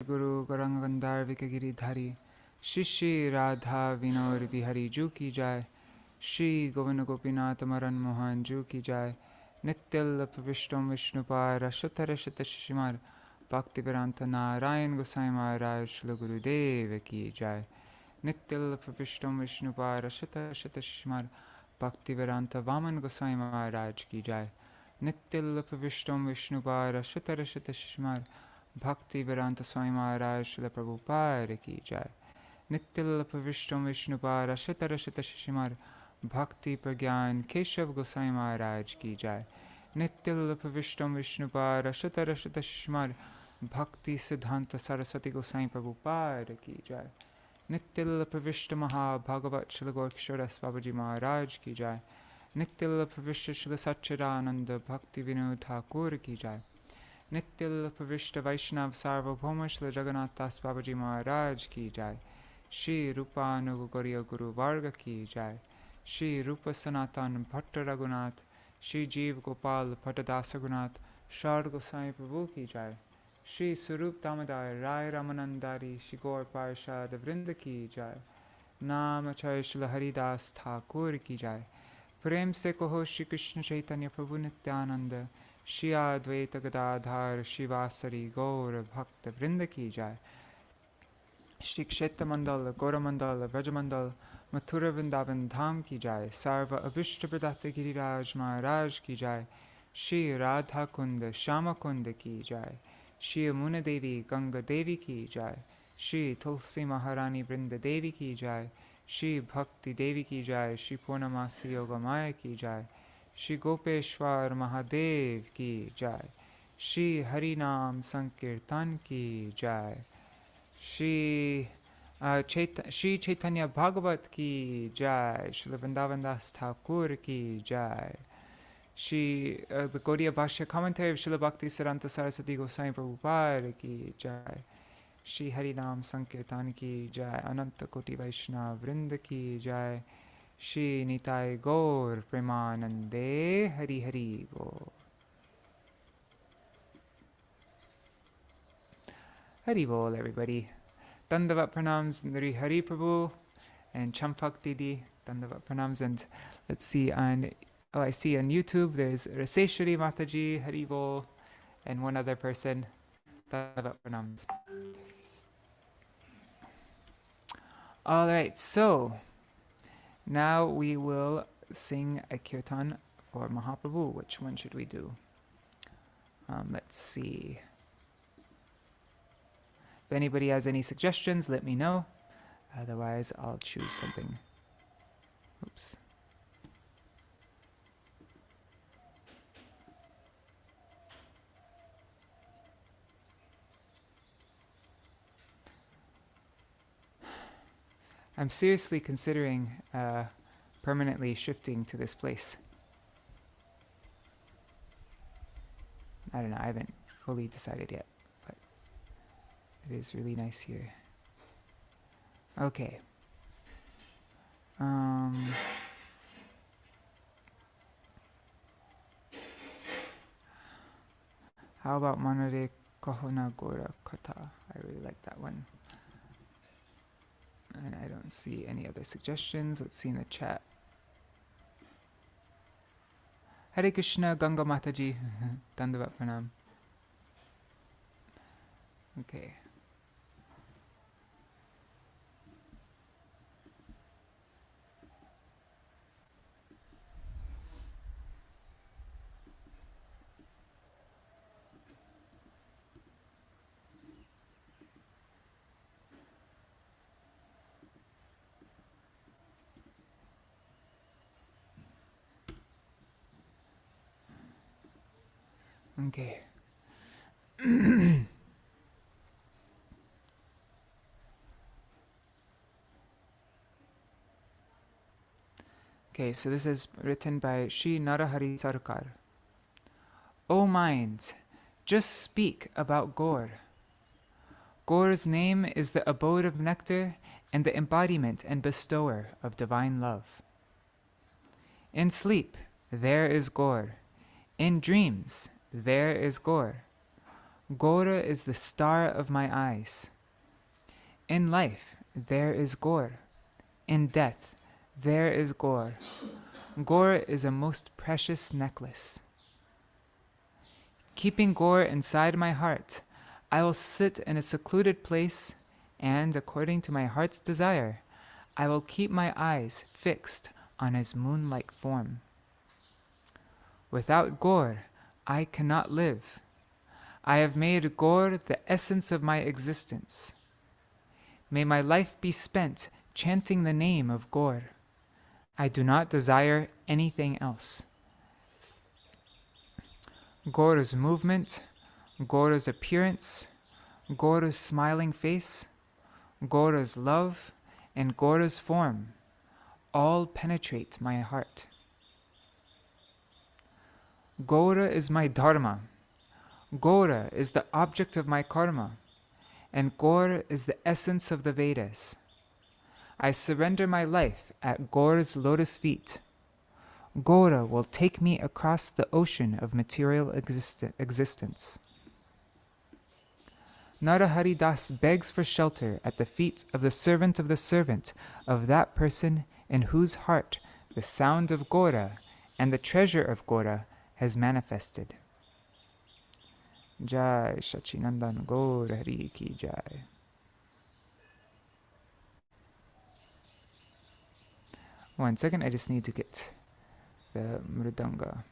Guru Gauranga Gandhar Giridhari Shri Shri Radha Vinod Bihari Ju Ki Jai Shri Govinda Gopinath Maran Mohan Ju Ki Jai Nityal Pravishtam Vishnupar Ashutara Shata Shishimar Bhaktivedanta Narayan Gosai Maharaj Shri Guru Deva Ki Jai Nityal Pravishtam Vishnupar Ashutara Shata Shishimar Bhaktivedanta Vaman Gosai Maharaj Ki Jai Nityal Pravishtam Vishnupar Ashutara Shata Shishimar Bhaktivedanta Swami Maharaj Srila Prabhupada Ki Jai Nityal Pravishtam Vishnupara Shatara Shata Shishimar Bhakti Pragyan Keshav Gosai Maharaj Ki Jai Nityal Pravishtam Vishnupara Shatara Shata Shishimar Bhakti Siddhanta Saraswati Gosai Prabhupada Ki Jai Nityal Pravishta Maha-bhagavat Srila Gaurkishoras Babaji Maharaj Ki Jai Nityal Pravishta Srila Satchidananda Bhakti Vinod Thakur Ki Jai Nityal Pravishta Vaishnav Sarvabhauma Shri Jagannath Das Babaji Maharaj Ki Jai Shri Rupa Anugauriya Guru Varga Ki Jai Shri Rupa Sanatan Bhatta Raghunath Shri Jeev Gopal Bhattadasa Raghunath Shar Gosai Prabhu Ki Jai Shri Surup Damodar Rai Ramanandari Shri Gaur Parshad Vrinda Ki Jai Namacharya Shri Haridas Thakur Ki Jai Prem se Kaho Shri Krishna Chaitanya Prabhu Nityananda Shri Advaita Gadadhar Shivasari Gaur Bhakta Vrinda Ki Jai Shri Kshetra Mandal Gaura Mandal Vrajamandal Mathura Vrindavan Dham Ki Jai Sarva Abhishta Pradata Giriraj Maharaj Ki Jai Shri Radha Kunda Shama Kunda Ki Jai Shri Amuna Devi Ganga Devi Ki Jai Shri Tulsi Maharani Vrinda Devi Ki Jai Shri Bhakti Devi Ki Jai Shri Purnamasi Yogamaya Ki Jai Shri Gopeshwar Mahadev Ki Jai Shri Harinam Sankirtan Ki Jai Shri Caitanya-bhāgavata Ki Jai Shri Vrindavan Das Thakur Ki Jai Shri the Gaudiya Bhashya commentary of Srila Bhakti Siddhanta Saraswati Goswami Prabhupada Ki Jai Shri Harinam Sankirtan Ki Jai Ananta Koti Vaishnava Vrinda Ki Jai Shri Nitai Gaur Premanande Hari Hari Gaur Hari Bol everybody. Dandavat pranams Nari Hari Prabhu and Champak Didi. Dandavat pranams and let's see on I see on YouTube there's Raseshwari Mataji, Hari Bol, and one other person. Dandavat pranams. Alright, so now we will sing a kirtan for Mahaprabhu. Which one should we do? Let's see. If anybody has any suggestions, let me know. Otherwise, I'll choose something. Oops. I'm seriously considering permanently shifting to this place. I don't know, I haven't fully decided yet, but it is really nice here. Okay. How about Manare Kahona Gora Kata? I really like that one. And I don't see any other suggestions. Let's see in the chat. Hare Krishna Ganga Mataji. Dandavat Pranam. Okay. Okay. Okay, so this is written by Shri Narahari Sarkar. O minds, just speak about Gaur. Gaur's name is the abode of nectar and the embodiment and bestower of divine love. In sleep, there is Gaur. In dreams, there is Gaur. Gaura is the star of my eyes. In life, there is Gaur. In death, there is Gaur. Gaur is a most precious necklace. Keeping Gaur inside my heart, I will sit in a secluded place, and according to my heart's desire, I will keep my eyes fixed on his moon-like form. Without Gaur, I cannot live. I have made Gaur the essence of my existence. May my life be spent chanting the name of Gaur. I do not desire anything else. Gaura's movement, Gaura's appearance, Gaura's smiling face, Gaura's love, and Gaura's form all penetrate my heart. Gaura is my dharma. Gaura is the object of my karma, and Gaur is the essence of the Vedas. I surrender my life at Gaura's lotus feet. Gaura will take me across the ocean of material existence. Narahari Das begs for shelter at the feet of the servant of that person in whose heart the sound of Gaura and the treasure of Gaura has manifested. Jai Sachinandan Gaur Hari Ki Jai. One second, I just need to get the mridanga.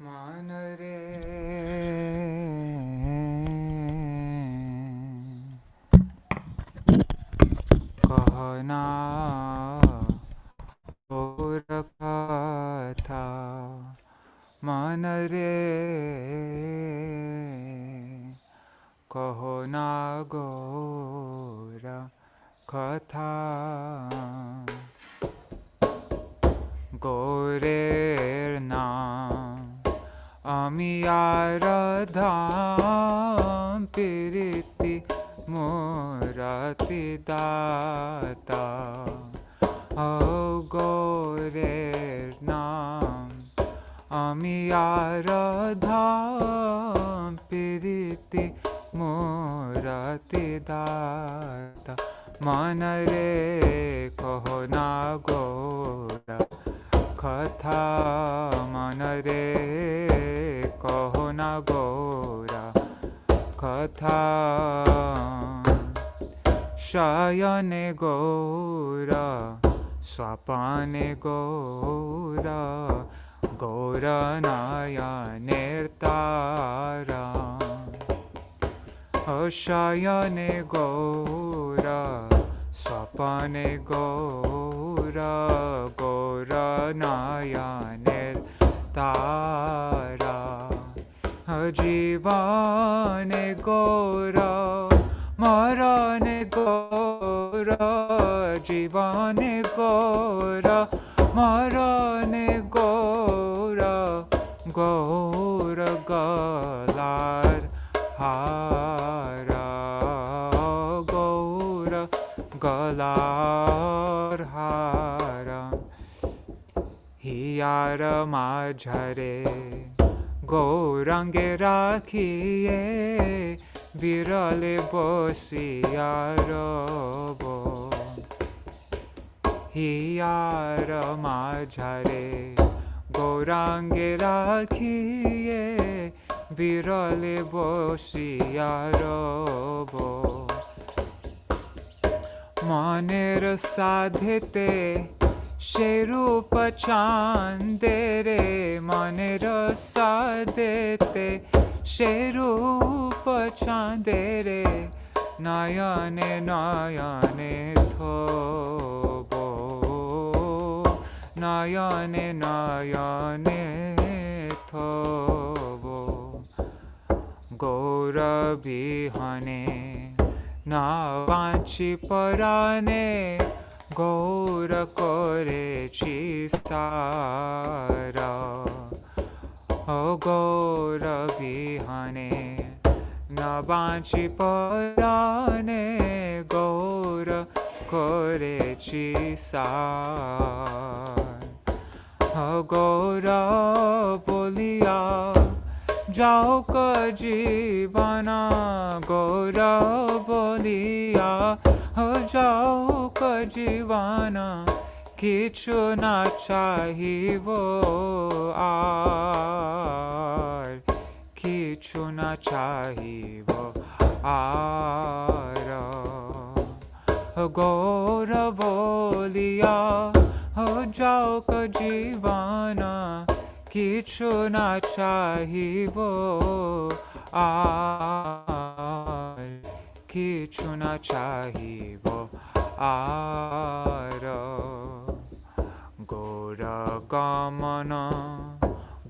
Manare kahana Gaura katha manare kahana Gaura katha Gaurer naam Ami aradham piriti murati data. O Gaurer naam Ami aradham piriti murati data. Manare kaho na Gaura katha manare kaho na Gaura katha shayane Gaura swapane Gaura Gaura nayaner tara shayane Gaura swapane Gaura Gaura nayaner tara jivane Gaura marane Gaura jivane Gaura marane Gaura Gaura galar hara Gaura galar hara hiyara majhare Gaurange rakhiye birale bosiyaro hiyara majhare Gaurange rakhiye birale bosiyaro মনের সাধেতে সে রূপ চাঁদে রে, মনের সাধেতে সে রূপ চাঁদে রে, নয়নে নয়নে থোব, নয়নে নয়নে থোব। গৌর বিহনে না বাঁচি পরাণে, গৌর করেছি সারা। ও গৌর বিহনে না বাঁচি পরাণে, গৌর করেছি সারা। ও গৌর বলিয়া যাও ক জীবন, গৌর বলিয়া যাও ক জীবন, কিছু না চাহিব আর, কিছু না চাহিব আর। গৌর বলিয়া যাও ক জীবন, কিছু না চাহিব আর, কিছু না চাহিব আর। গৌর গমন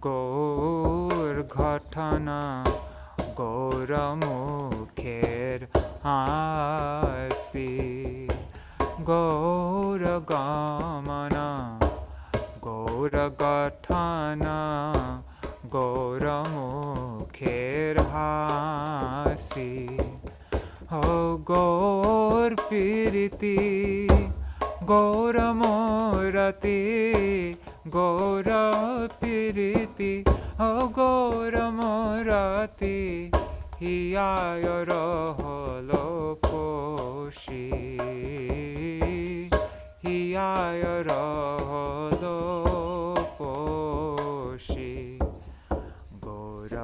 গৌর ঘটনা, গৌর মুখের হাসি। গৌর গমন গৌর ঘটনা, গৌর মুখের হাসি। ও গৌর প্রীতি গৌর মূরতি, গৌর প্রীতি ও গৌর মূরতি, হিয়ায় রহল পোষি, হিয়ায় রহল পোষি। গৌর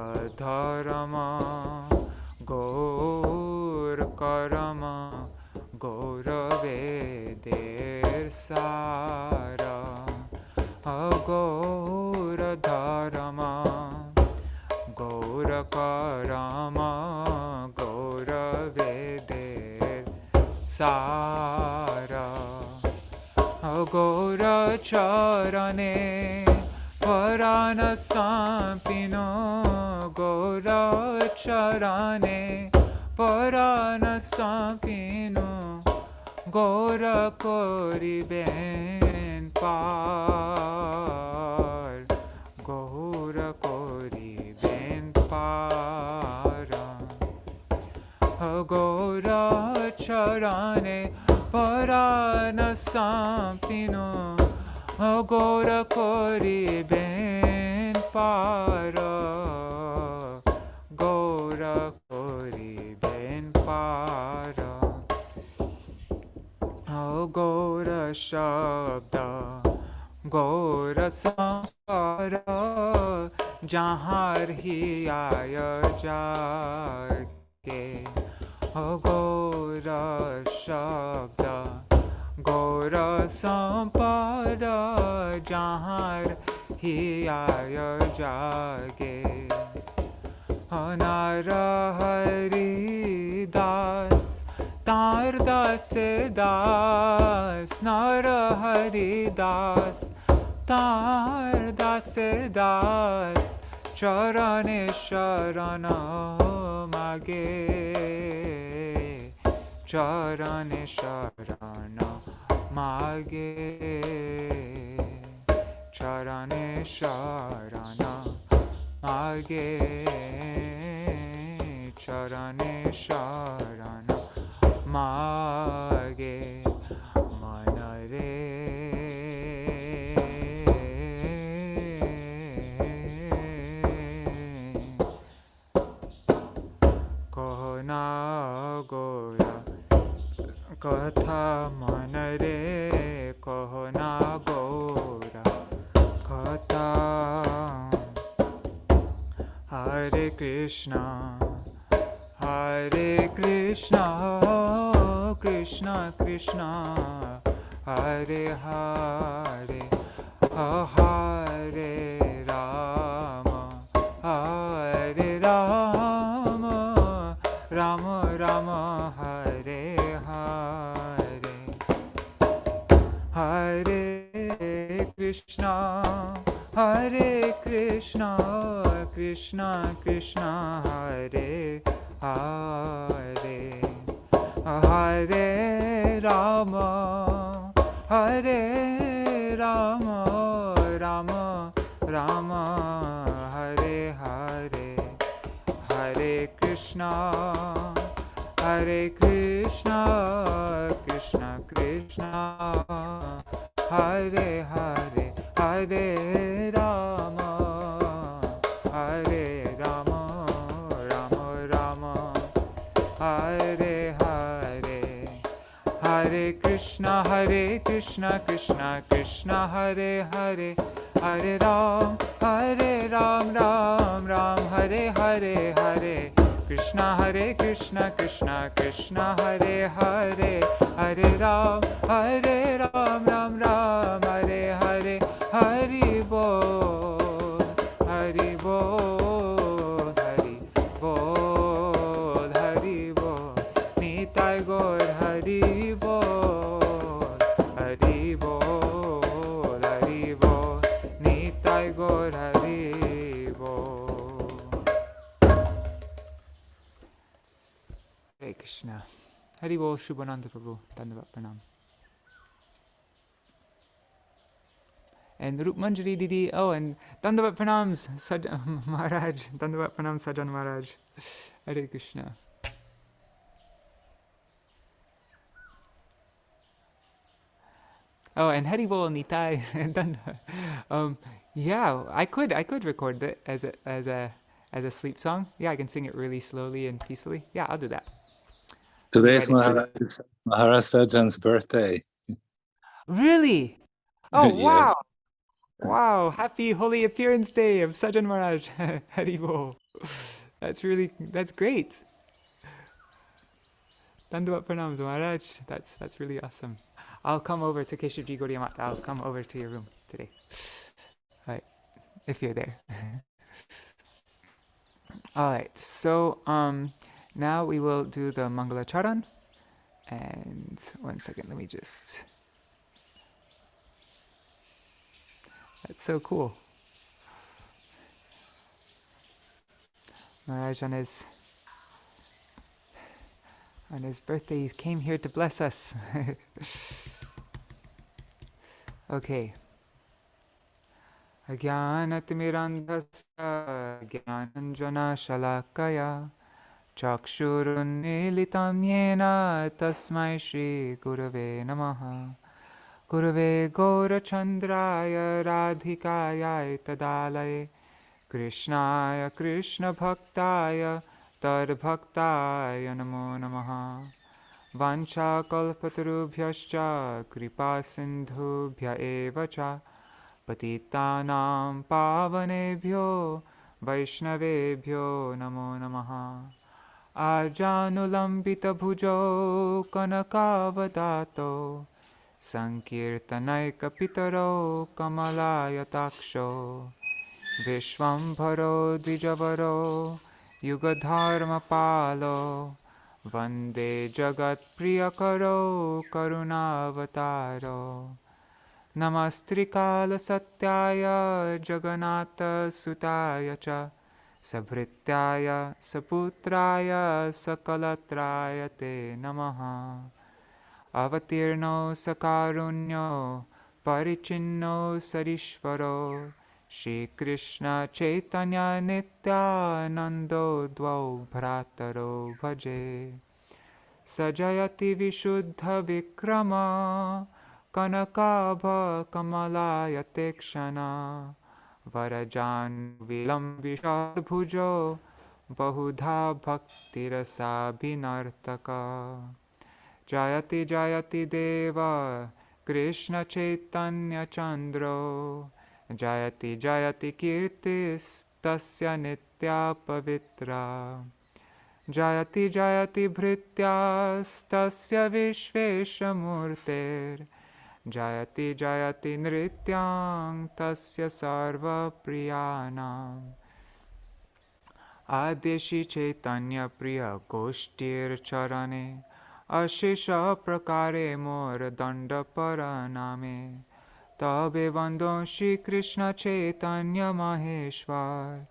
ধর্ম গৌর করম, গৌর বেদের সারা। গৌর ধর্ম গৌর করম, গৌর বেদের সারা। গৌর চরণে পরাণ সঁপিনো, গৌর চরণে পরাণ সঁপিনো, গৌর করিবেন পার, গৌর করিবেন পার। গৌর চরণে পরাণ সঁপিনো, গৌর করিবেন পার, গৌর করিবেন পার। গৌর শব্দ গৌর সংসার, যাহার হিয়ায় জাগে। গৌর শব্দ গৌর সম্পদ, যাহার হিয়ায় জাগে। নর হরি দাস তার দাসের দাস, নর হরি দাস তার দাসের দাস, চরণে শরণ মাগে, চরণে শরণ মাগে, চরণে শরণ মাগে, চরণে শরণ মাগে। মনরে কহনা গৌরা কথা, মনরে কহনা গৌরা কথা। হরে Krishna Krishna Krishna Hare Hare Hare Rama Hare Rama Rama Rama Hare Hare Hare Krishna Krishna Krishna Hare Hare Hare Rama Rama Rama Hare Hare Hare Krishna Krishna Krishna Hare Hare Hare Rama Rama Rama Hare Hare Hare Krishna Krishna Krishna Hare Hare Hare Ram Ram Ram Hare Hare Hare Krishna Krishna Krishna Hare Hare Hare Ram Ram Ram Hare Hare Hari Bol Hari Bol Hari Bol Hari Bol Nitai Gaur Hari Bol Hari Bol Hari Bol Nitai Gaur Hari Bol. Hare Krishna. Hari Bol Shubhananda Prabhu. Dandavat Pranam. And Rup Manjari Didi. Oh, and Dandavat Pranams Maharaj. Dandavat Pranam Sajan Maharaj. Hare Krishna. Oh, and Hari Bol Nitai. Yeah, I could record it as a sleep song. Yeah, I can sing it really slowly and peacefully. Yeah, I'll do that. Today's Maharaj Sajan's birthday. Really? Oh, Yeah. wow. Wow, happy holy appearance day of Sajan Maharaj. Hari Bol. That's great. Dandavat Pranam Maharaj. That's really awesome. I'll come over to Keshavji Gaudiya Mat. I'll come over to your room today. All right, if you're there. All right, so now we will do the Mangala Charan. And 1 second, let me just... That's so cool. Maharaj on his birthday, he came here to bless us. Okay. Ajnanatimirandhasya jnananjana shalakaya chakshurunmilitam yena tasmai Shri Gurave Namaha Gurave Gaurachandraya Radhikaya Tadalaye Krishnaya Krishna Bhaktaya Tadbhaktaya Namo Namaha Vancha kalpatarubhyascha kripa sindhubhya eva cha patitanam pavanebhyo vaishnavebhyo namo namaha ajanulambita bhujo kanakavadato sankirtanaika pitaro kamalaya-taksho vishwambharo dvijavaro yugadharma palo Vande Jagat Priyakaro Karunavataro Namastrikala Satyaya Jagannatha Sutaya Cha Sabhrityaya Saputraya Sakalatraya Te Namaha Avatirno Sakarunyo Parichinno Sarishvaro Shri Krishna Chaitanya Nityanando Dvau Bhrataro Bhaje Sajayati Vishuddha Vikrama Kanakabha Kamalaya Tekshana Varajan Vilam Vishad Bhujo Bahudha Bhaktirasa Bhinartaka Jayati Jayati Deva Krishna Chaitanya Chandro Jayati Jayati Kirtis Tasya Nitya Pavitra Jayati Jayati Bhrityastasya Vishveshamurter Jayati Jayati Nrityang Tasya Sarva Priyanam Ādi Śrī Caitanya Goshtir Charane Ashisha Prakare Mor Danda Paraname Tabe Vando Shri Krishna Chaitanya Maheshwar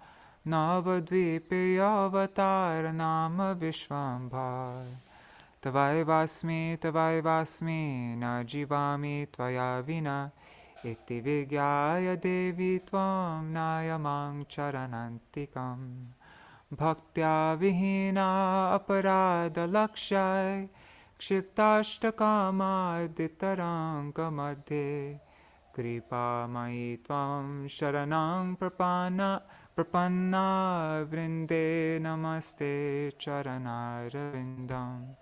Navadvip Avatar Nama Vishwambhar Tavai Vasmi Na Jivami Tvaya Vina Iti Vigyaya Devi Tvam Nayamang Charanantikam Bhaktya Vihina Aparada Lakshai Kshiptastakama Ditaranga Madhe Kripa Mai Tvam Sharanang Prapanna Vrinde Namaste Charanarvindam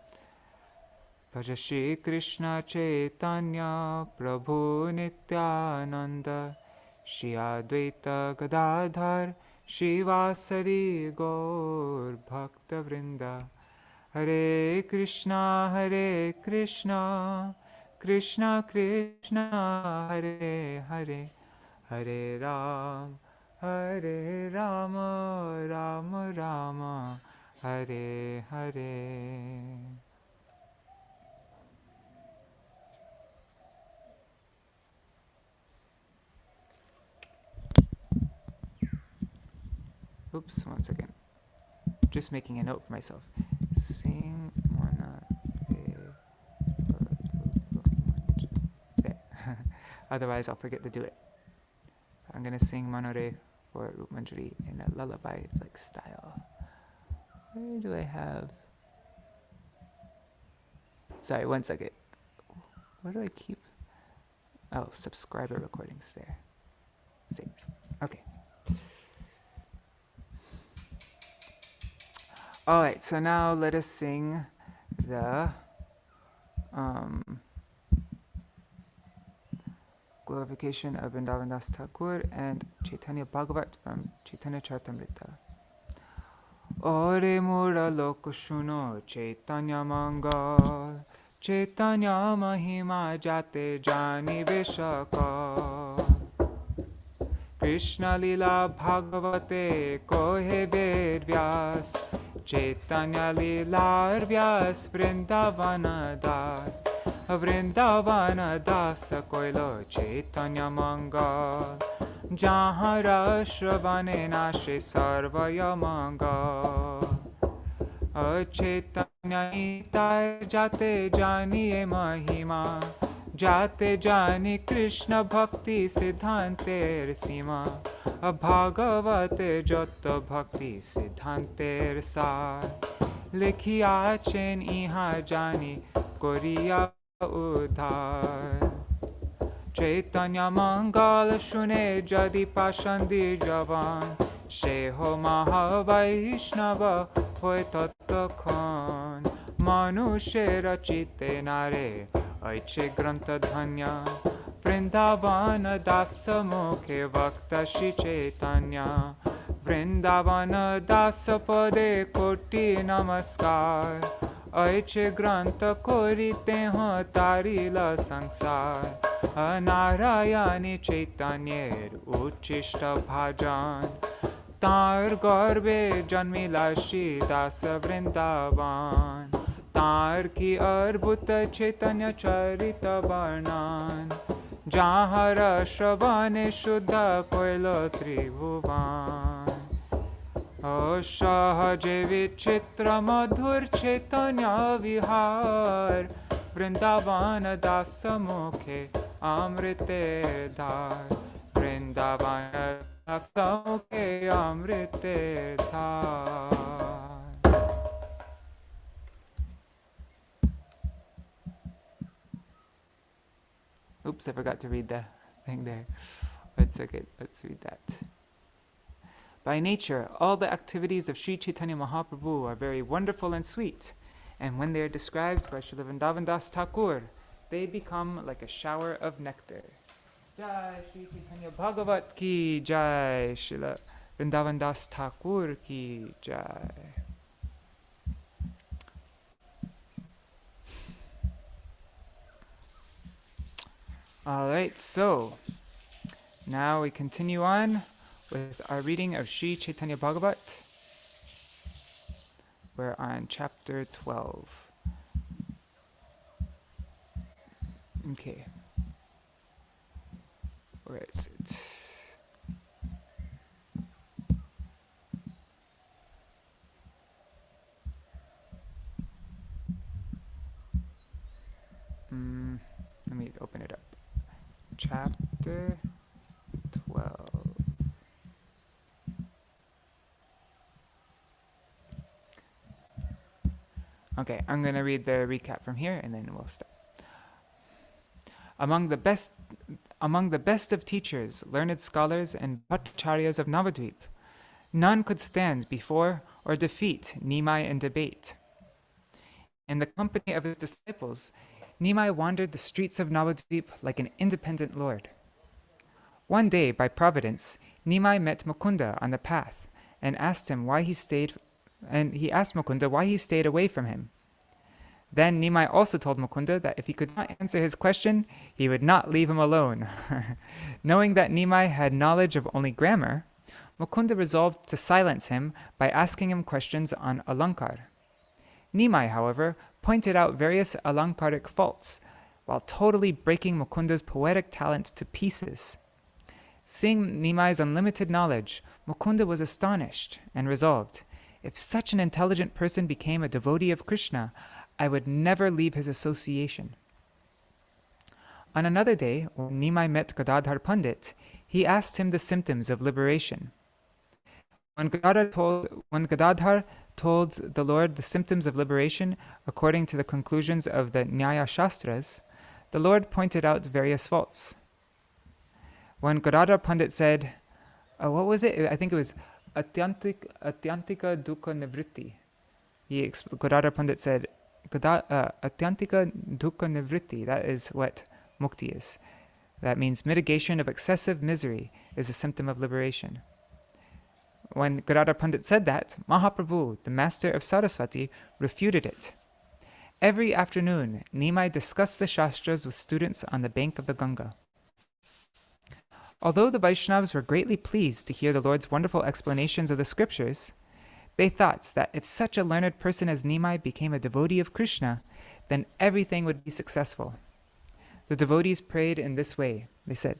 Bhaja Shri Krishna Chaitanya Prabhu Nityananda Shri Advaita Gadadhar Shri Vasari Gaur Bhakta Vrinda Hare Krishna Krishna Krishna Hare Hare Hare Ram Rama Rama Hare Hare. Oops, one second. Just making a note for myself. Sing Mana there. Otherwise I'll forget to do it. I'm gonna sing Manore for Rup Manjari in a lullaby-like style. Where do I have? Sorry, one second. Where do I keep? Oh, subscriber recordings there. Save. Okay. Alright, so now let us sing the glorification of Vrindavan Das Thakur and Caitanya-bhāgavata from Chaitanya Charitamrita. Ore mura lok shuno Chaitanya mangal Chaitanya mahima jate jani vishaka Krishna lila bhagavate kohe ved vyas Chaitanya lila vyas Vrindavana das koilo Chaitanya mangal Jahan rashravane nashe sarvaya mangal Chaitanya nitai jate janiye mahima Jate jani Krishna bhakti siddhanter sima Bhagavate jata bhakti siddhanter sar Likhi achen iha jani koriya udhar Chaitanya mangal shune jadi pashandi javan Sheho maha vaishnava hoy tattakhon Manushe rachite nare aiche grantha dhanya Vrindavana dasa mukhe vakta Śrī Caitanya Vrindavana dasa pade koti namaskar Aiche grantha korite ho tarila sansar Narayani Chaitanyer uchishta bhajan Tar garbe janmila Śrī dasa Vrindavan Tar ki arbhuta Chaitanya charita varnan Jahara shravane shuddha koilo tribhuvan Sahaje vichitra madhur Chaitanya vihar Vrindavana dasa mukhe amrite dhar Vrindavana dasa mukhe amrite dhar. Oops, I forgot to read the thing there. That's okay, let's read that. By nature, all the activities of Śrī Caitanya Mahaprabhu are very wonderful and sweet, and when they are described by Srila Vrindavan Das Thakur, they become like a shower of nectar. Jai Śrī Caitanya-bhāgavata ki jai, Srila Vrindavan Das Thakur ki jai. All right, so now we continue on with our reading of Śrī Caitanya-bhāgavata. We're on chapter 12. Okay. Where is it? Let me open it up. Chapter 12. Okay, I'm going to read the recap from here and then we'll start. Among the best of teachers, learned scholars, and bhattacharyas of Navadvip, none could stand before or defeat Nimāi in debate. In the company of his disciples, Nimāi wandered the streets of Navadvip like an independent lord. One day, by providence, Nimāi met Mukunda on the path and asked Mukunda why he stayed away from him. Then Nimāi also told Mukunda that if he could not answer his question, he would not leave him alone. Knowing that Nimāi had knowledge of only grammar, Mukunda resolved to silence him by asking him questions on alankar. Nimāi, however, pointed out various alankaric faults, while totally breaking Mukunda's poetic talent to pieces. Seeing Nimai's unlimited knowledge, Mukunda was astonished and resolved, if such an intelligent person became a devotee of Krishna, I would never leave his association. On another day, when Nimāi met Gadadhar Pandit, he asked him the symptoms of liberation. When Gadadhar told the Lord the symptoms of liberation according to the conclusions of the Nyaya Shastras, the Lord pointed out various faults. When Gadadhar Pandit said, what was it? I think it was Atyantika Dukkha Nivritti. Gadadhar Pandit said, Atyantika Dukkha Nivritti, that is what mukti is. That means mitigation of excessive misery is a symptom of liberation. When Gadadhar Pandit said that, Mahaprabhu, the master of Saraswati, refuted it. Every afternoon, Nimāi discussed the Shastras with students on the bank of the Ganga. Although the Vaishnavas were greatly pleased to hear the Lord's wonderful explanations of the scriptures, they thought that if such a learned person as Nimāi became a devotee of Krishna, then everything would be successful. The devotees prayed in this way. They said,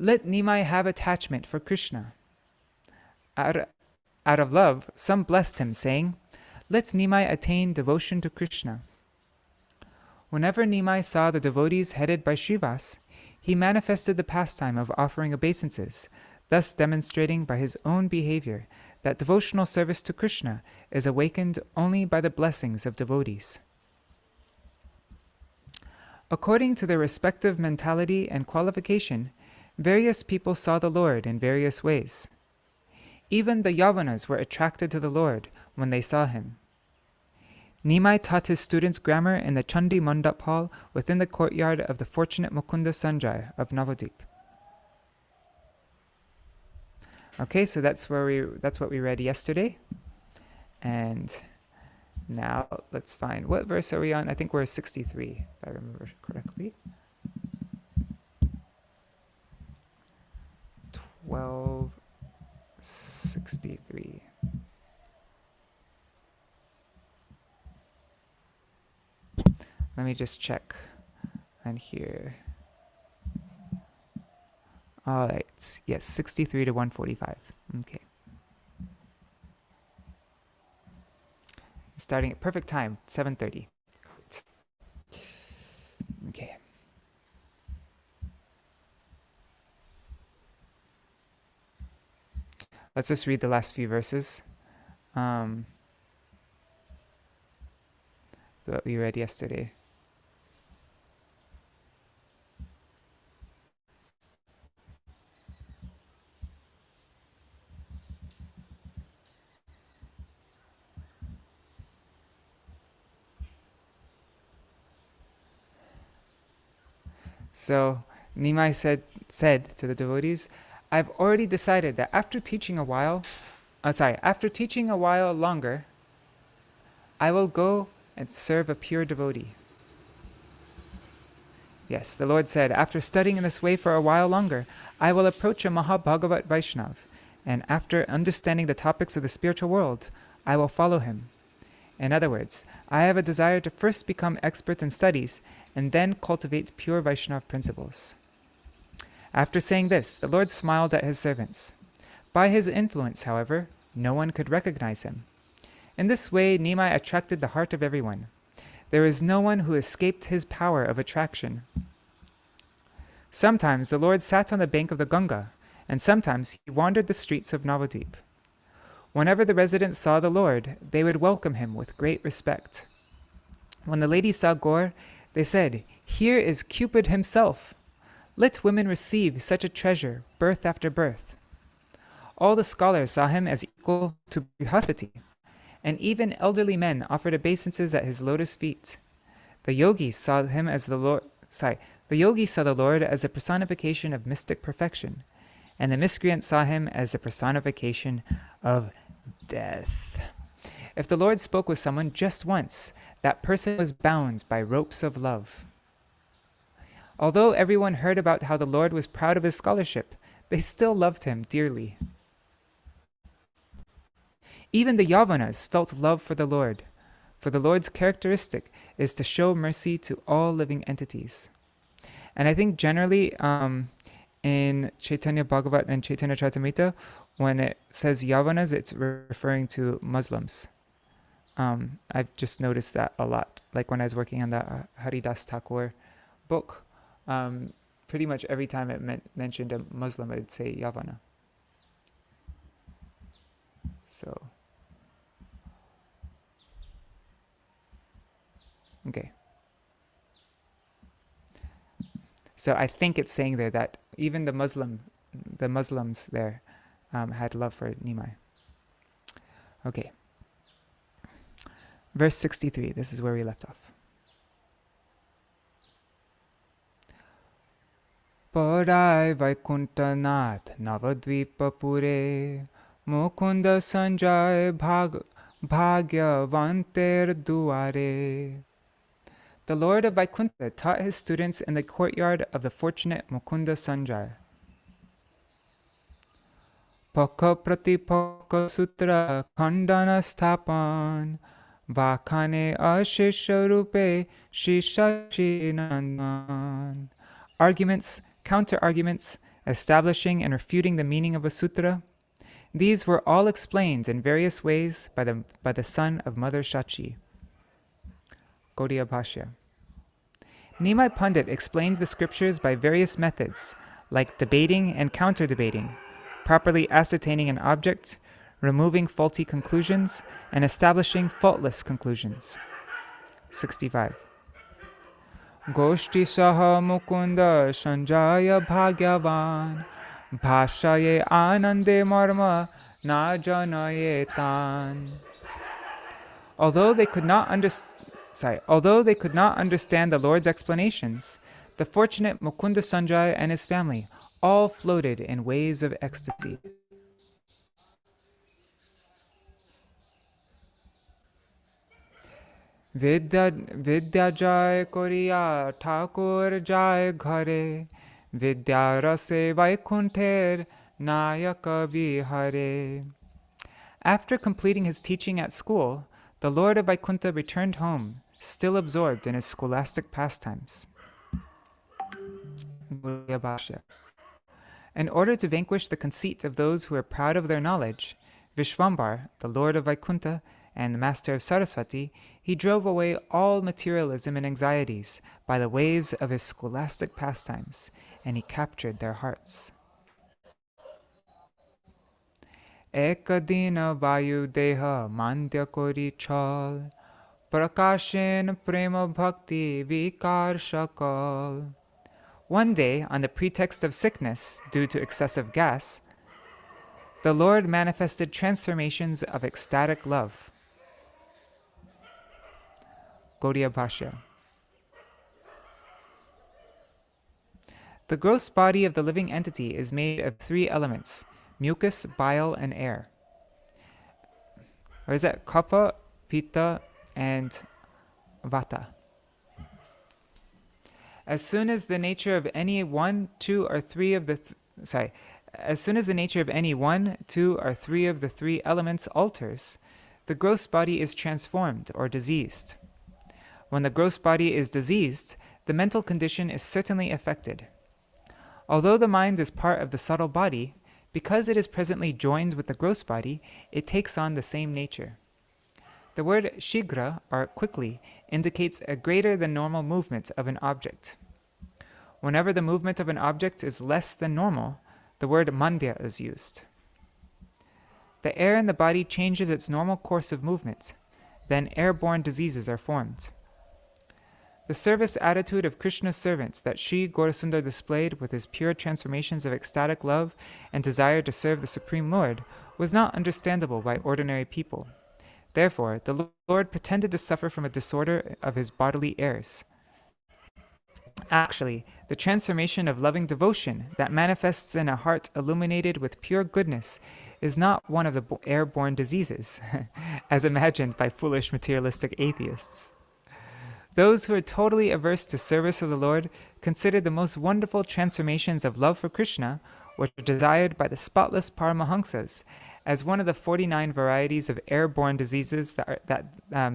"Let Nimāi have attachment for Krishna." Out of love, some blessed him, saying, "Let Nimāi attain devotion to Krishna." Whenever Nimāi saw the devotees headed by Srivas, he manifested the pastime of offering obeisances, thus demonstrating by his own behavior that devotional service to Krishna is awakened only by the blessings of devotees. According to their respective mentality and qualification, various people saw the Lord in various ways. Even the Yavanas were attracted to the Lord when they saw him. Nimāi taught his students grammar in the Chandi Mandap hall within the courtyard of the fortunate Mukunda Sanjay of Navadvip. Okay, so that's what we read yesterday. And now let's find, what verse are we on? I think we're 63, if I remember correctly. 1263. Let me just check on here. All right, yes, 63 to 145. Okay. Starting at perfect time, 7:30. Okay. Let's just read the last few verses. That we read yesterday. So Nimāi said to the devotees, "I've already decided that after teaching a while longer, I will go and serve a pure devotee." Yes, the Lord said, after studying in this way for a while longer, I will approach a Mahabhagavat Vaishnav, and after understanding the topics of the spiritual world, I will follow him. In other words, I have a desire to first become expert in studies and then cultivate pure Vaishnav principles. After saying this, the Lord smiled at his servants. By his influence, however, no one could recognize him. In this way, Nimāi attracted the heart of everyone. There is no one who escaped his power of attraction. Sometimes the Lord sat on the bank of the Ganga, and sometimes he wandered the streets of Navadvip. Whenever the residents saw the Lord, they would welcome him with great respect. When the ladies saw Gaur, they said, "Here is Cupid himself. Let women receive such a treasure, birth after birth." All the scholars saw him as equal to Brihaspati, and even elderly men offered obeisances at his lotus feet. The yogis saw him as the Lord. The yogis saw the Lord as the personification of mystic perfection, and the miscreants saw him as the personification of death. If the Lord spoke with someone just once, that person was bound by ropes of love. Although everyone heard about how the Lord was proud of his scholarship, they still loved him dearly. Even the Yavanas felt love for the Lord's characteristic is to show mercy to all living entities. And I think generally in Caitanya-bhāgavata and Chaitanya Charitamrita, when it says Yavanas, it's referring to Muslims. I've just noticed that a lot. Like when I was working on that Haridas Thakur book, pretty much every time it mentioned a Muslim, I'd say Yavana. So, okay. So I think it's saying there that even the Muslims there had love for Nimāi. Okay. Verse 63, this is where we left off. Padai Vaikuntanath Navadvipa Pure Mukunda Sanjay Bhagyavanter Duare. The Lord of Vaikuntha taught his students in the courtyard of the fortunate Mukunda Sanjay. Paka Pratipaka Sutra Khandana Sthapan Vakhane Ashisha Rupe Shishashi Nandan. Arguments, counter-arguments, establishing and refuting the meaning of a sutra. These were all explained in various ways by the son of Mother Shachi. Gaudiya Bhashya. Nimāi Pandit explained the scriptures by various methods, like debating and counter-debating, properly ascertaining an object, removing faulty conclusions, and establishing faultless conclusions. 65. Goshti Saha Mukunda Sanjaya Bhagyavan Bhashaye Anande Marma Na Janaye Tan. Although they could not understand the Lord's explanations, the fortunate Mukunda Sanjay and his family all floated in waves of ecstasy. Vidya jai koriya Thakur jai ghare Vidya rase Vaikunther Nayaka vihare. After completing his teaching at school, the Lord of Vaikuntha returned home, still absorbed in his scholastic pastimes. In order to vanquish the conceit of those who are proud of their knowledge, Vishvambar, the Lord of Vaikuntha and the Master of Saraswati, he drove away all materialism and anxieties by the waves of his scholastic pastimes, and he captured their hearts. Ekadina vayu deha mandya kori chal prakashen prema bhakti vikar shakal. One day, on the pretext of sickness due to excessive gas, the Lord manifested transformations of ecstatic love. Gaudiya Bhashya. The gross body of the living entity is made of 3 elements: mucus, bile, and air. Or is that kapha, pitta, and vata? As soon as the nature of any one, two, or three of the as soon as the nature of any one, two, or three of the three elements alters, the gross body is transformed or diseased. When the gross body is diseased, the mental condition is certainly affected. Although the mind is part of the subtle body, because it is presently joined with the gross body, it takes on the same nature. The word shigra, or quickly, indicates a greater than normal movement of an object. Whenever the movement of an object is less than normal, the word mandya is used. The air in the body changes its normal course of movement, then airborne diseases are formed. The service attitude of Krishna's servants that Sri Gaurasundar displayed with his pure transformations of ecstatic love and desire to serve the Supreme Lord was not understandable by ordinary people. Therefore, the Lord pretended to suffer from a disorder of his bodily airs. Actually, the transformation of loving devotion that manifests in a heart illuminated with pure goodness is not one of the airborne diseases, as imagined by foolish materialistic atheists. Those who are totally averse to service of the Lord consider the most wonderful transformations of love for Krishna, which are desired by the spotless Paramahamsas, as one of the 49 varieties of airborne diseases that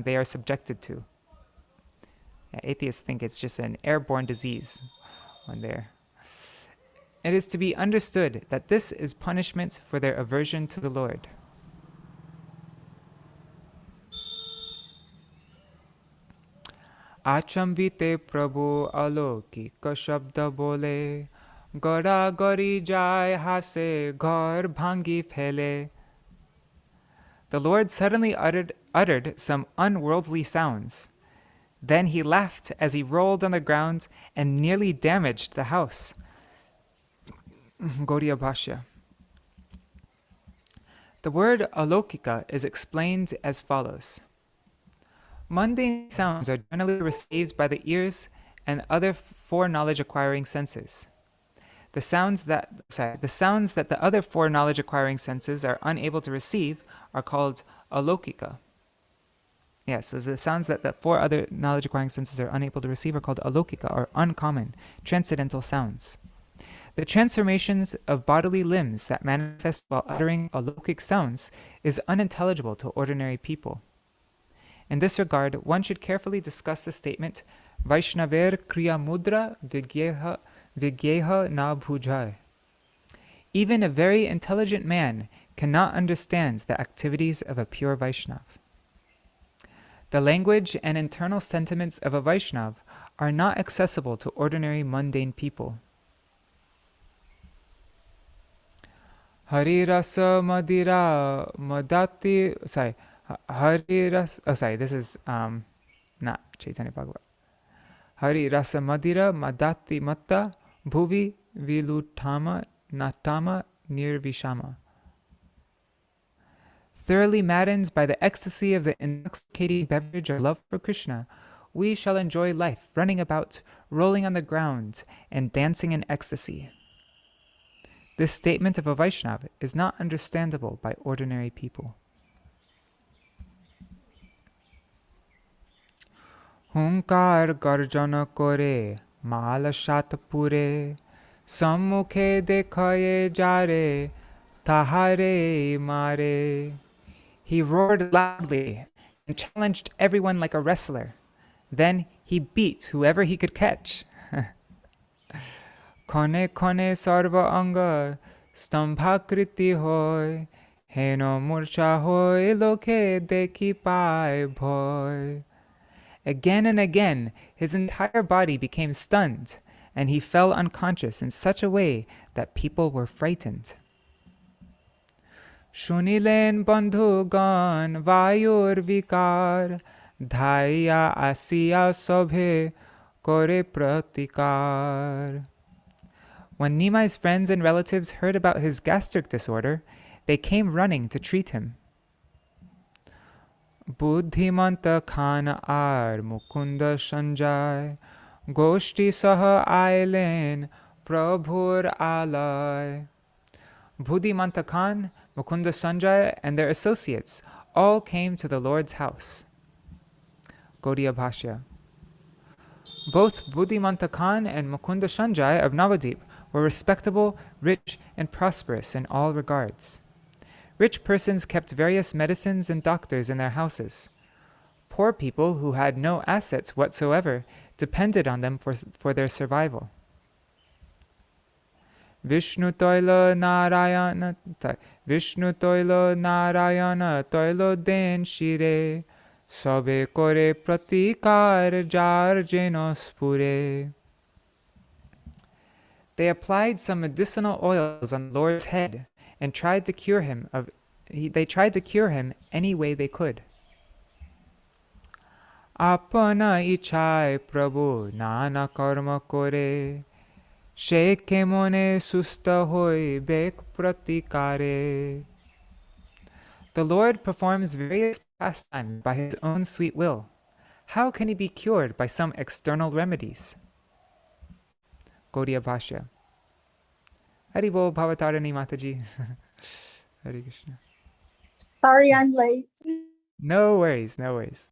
they are subjected to. Yeah, atheists think it's just an airborne disease when they're. It is to be understood that this is punishment for their aversion to the Lord. Achambite Prabhu aloki kashabda bole, gora gori jai hase ghar bhangi phele. The Lord suddenly uttered some unworldly sounds. Then he laughed as he rolled on the ground and nearly damaged the house. Gaudiya Bhashya. The word alokika is explained as follows. Mundane sounds are generally received by the ears and other four knowledge-acquiring senses. The sounds that the other four knowledge-acquiring senses are unable to receive are called alokika. Yes, so the sounds that the four other knowledge-acquiring senses are unable to receive are called alokika, or uncommon, transcendental sounds. The transformations of bodily limbs that manifest while uttering alokic sounds is unintelligible to ordinary people. In this regard, one should carefully discuss the statement, Vaishnaver kriya mudra vigyeha na bhujai. Even a very intelligent man cannot understand the activities of a pure Vaishnav. The language and internal sentiments of a Vaishnav are not accessible to ordinary mundane people. Hari rasa madira madati, this is not Caitanya-bhāgavata. Hari rasa madira madati matta bhuvi vilutama natama nirvishama. Thoroughly maddened by the ecstasy of the intoxicating beverage of love for Krishna, we shall enjoy life running about, rolling on the ground, and dancing in ecstasy. This statement of a Vaishnava is not understandable by ordinary people. Hunkar garjana kore, mala shatapure, sammukhe dekhaye jare, tahare mare. He roared loudly and challenged everyone like a wrestler. Then he beat whoever he could catch. Kone kone sarva anga stambhakriti hoy, heno murcha hoy lokhe dekhi pai bhoy. Again and again, his entire body became stunned, and he fell unconscious in such a way that people were frightened. Shunilen bandhugan vayur vikar, dhaya asiya sobhe kore pratikar. When Nimai's friends and relatives heard about his gastric disorder, they came running to treat him. Buddhimanta Khana ar Mukunda Sanjay, Goshti Saha Ailen Prabhur Alay. Buddhimanta Khan, Mukunda Sanjay, and their associates all came to the Lord's house. Gaudiya Bhashya. Both Buddhimanta Khan and Mukunda Sanjay of Navadvip were respectable, rich, and prosperous in all regards. Rich persons kept various medicines and doctors in their houses. Poor people who had no assets whatsoever depended on them for their survival. Vishnu Toilo Narayana Toilo Den Shire Sobe Kore Pratikar Jar Jenospure. They applied some medicinal oils on the Lord's head and tried to cure him any way they could. Apana ichai Prabhu nana karma kore she kemone susta hoi bek pratikare. The Lord performs various pastimes by his own sweet will. How can he be cured by some external remedies? Gaudiya Bhashya. Haribol Bhavatarani Mataji. Hare Krishna. Sorry, I'm late. No worries, no worries.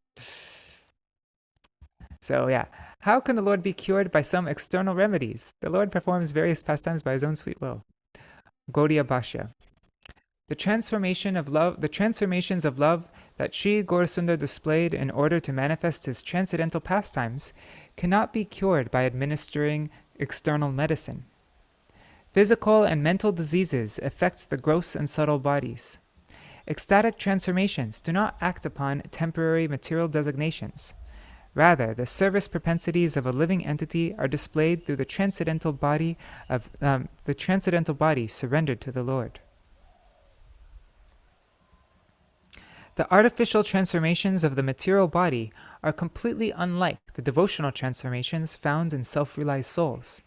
So yeah, how can the Lord be cured by some external remedies? The Lord performs various pastimes by his own sweet will. Gaudiya Bhashya. The transformations of love that Śrī Gaurasundar displayed in order to manifest his transcendental pastimes cannot be cured by administering external medicine. Physical and mental diseases affect the gross and subtle bodies. Ecstatic transformations do not act upon temporary material designations. Rather, the service propensities of a living entity are displayed through the transcendental body surrendered to the Lord. The artificial transformations of the material body are completely unlike the devotional transformations found in self-realized souls.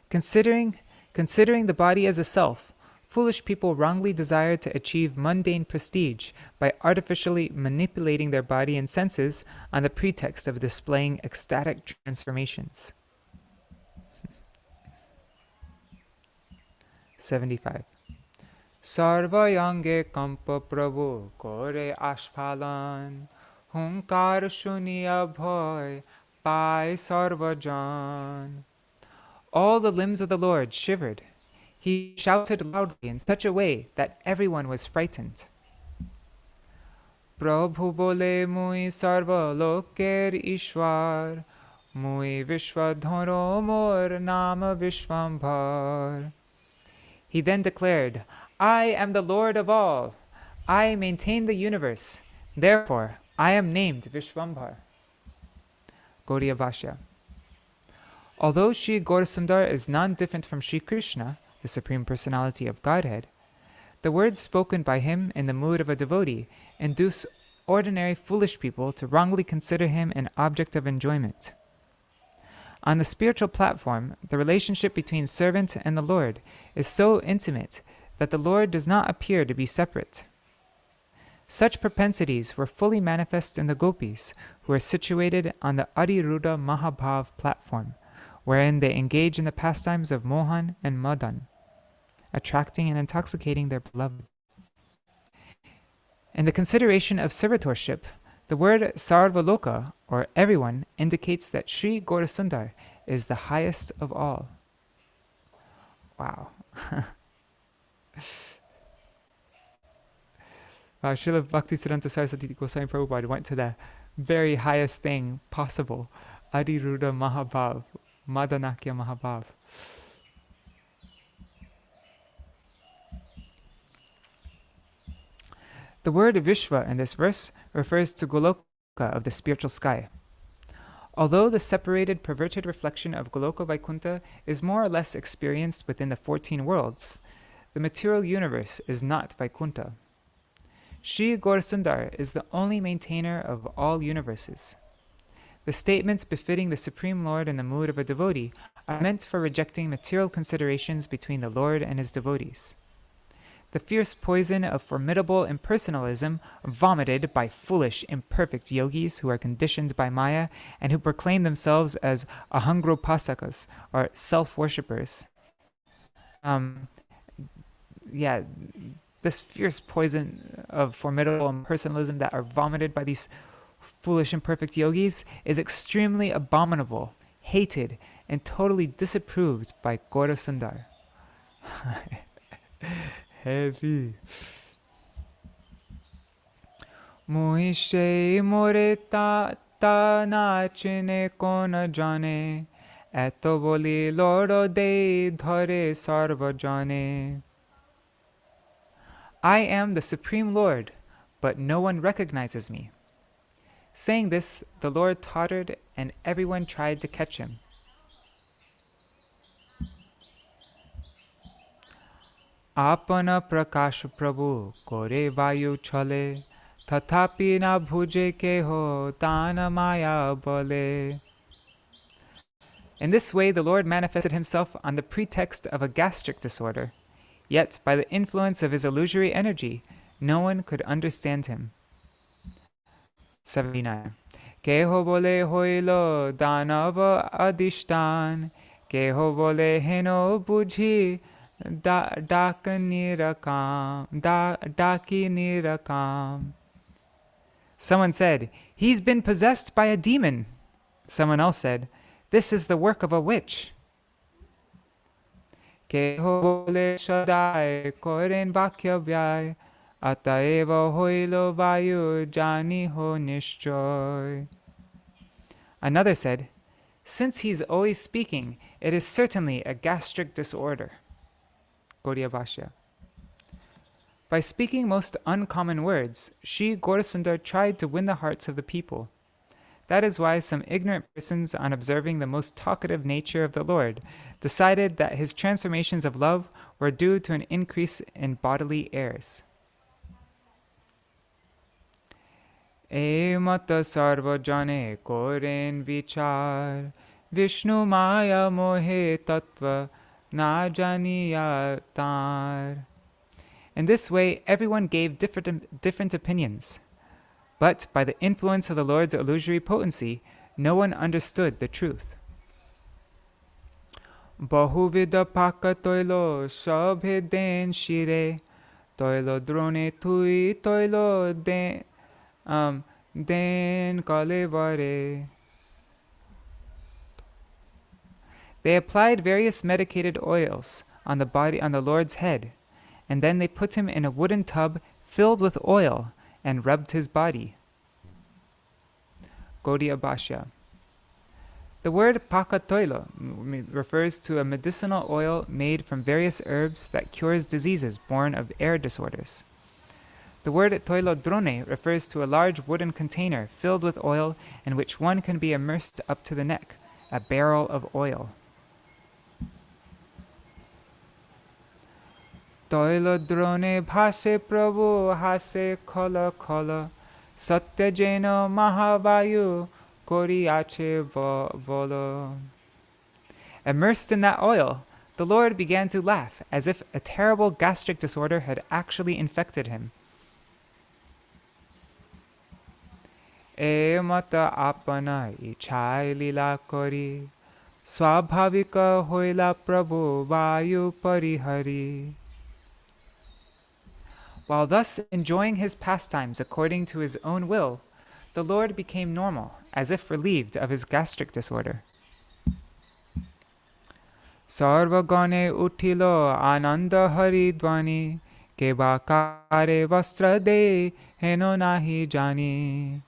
Considering the body as a self, foolish people wrongly desire to achieve mundane prestige by artificially manipulating their body and senses on the pretext of displaying ecstatic transformations. 75. Sarvayange kampa prabhu kore ashpalan hunkar shuniya bhoy pai sarvajan. All the limbs of the Lord shivered. He shouted loudly in such a way that everyone was frightened. Prabhu bole mui sarva loker ishwar, mui vishwadharo mor nama vishwambhar. He then declared, I am the Lord of all. I maintain the universe. Therefore, I am named Vishwambhar. Gaudiya Bhashya. Although Śrī Gaurasundar is non-different from Śrī Krishna, the Supreme Personality of Godhead, the words spoken by him in the mood of a devotee induce ordinary foolish people to wrongly consider him an object of enjoyment. On the spiritual platform, the relationship between servant and the Lord is so intimate that the Lord does not appear to be separate. Such propensities were fully manifest in the gopis, who are situated on the Ādi-khaṇḍa Mahabhav platform, wherein they engage in the pastimes of Mohan and Madan, attracting and intoxicating their beloved. In the consideration of servitorship, the word Sarvaloka, or everyone, indicates that Śrī Gaurasundar is the highest of all. Wow. Srila Bhaktisiddhanta Saraswati Goswami Prabhupada went to the very highest thing possible, Ādi-khaṇḍa Mahabhav, Madanakya Mahabhav. The word Vishva in this verse refers to Goloka of the spiritual sky. Although the separated, perverted reflection of Goloka Vaikuntha is more or less experienced within the 14 worlds, the material universe is not Vaikuntha. Śrī Gaurasundar is the only maintainer of all universes. The statements befitting the Supreme Lord in the mood of a devotee are meant for rejecting material considerations between the Lord and his devotees. The fierce poison of formidable impersonalism vomited by foolish, imperfect yogis who are conditioned by Maya and who proclaim themselves as ahangropasakas, or self-worshippers. This fierce poison of formidable impersonalism that are vomited by these foolish and perfect yogis, is extremely abominable, hated, and totally disapproved by Gaurasundar. Heavy. Muhishe more ta nachine kon jane, eto boli loro de dhare sarva jane. I am the Supreme Lord, but no one recognizes me. Saying this, the Lord tottered, and everyone tried to catch him. Apana prakash prabhu kore vayu chale, tathapi na bhuje keho tana maya bole. In this way, the Lord manifested himself on the pretext of a gastric disorder. Yet, by the influence of his illusory energy, no one could understand him. 79. Keho bole hoilo danava adishtan, keho bole heno bujhi daki nirakam. Someone said, "He's been possessed by a demon." Someone else said, "This is the work of a witch." Keho bole shadai koren vakya vyai, ataeva hoilo vayu jani ho nishchoy. Another said, "Since he's always speaking, it is certainly a gastric disorder." Gaudiya Bhashya. By speaking most uncommon words, Śrī Gaurasundar tried to win the hearts of the people. That is why some ignorant persons, on observing the most talkative nature of the Lord, decided that his transformations of love were due to an increase in bodily airs. Mata sarva jane koren vichar, Vishnu maya mohe tattva na janiya tar. In this way, everyone gave different opinions. But by the influence of the Lord's illusory potency, no one understood the truth. Bahuvida paka toilo sabhe den shire, toilo drone tui toilo den kalevare. They applied various medicated oils on the Lord's head, and then they put him in a wooden tub filled with oil and rubbed his body. Gaudiya Bhashya. The word pakatoilo refers to a medicinal oil made from various herbs that cures diseases born of air disorders. The word toilodrone refers to a large wooden container filled with oil in which one can be immersed up to the neck, a barrel of oil. Toilodrone bhase prabhu hase khala khala, satya jena mahavayu kori ache volo. Immersed in that oil, the Lord began to laugh as if a terrible gastric disorder had actually infected him. E mata apana ichai lila kori, swabhavika hoila prabhu vayu parihari. While thus enjoying his pastimes according to his own will, the Lord became normal, as if relieved of his gastric disorder. Sarva gane utilo ananda hari dvani, keba kare vastra de heno nahi jani.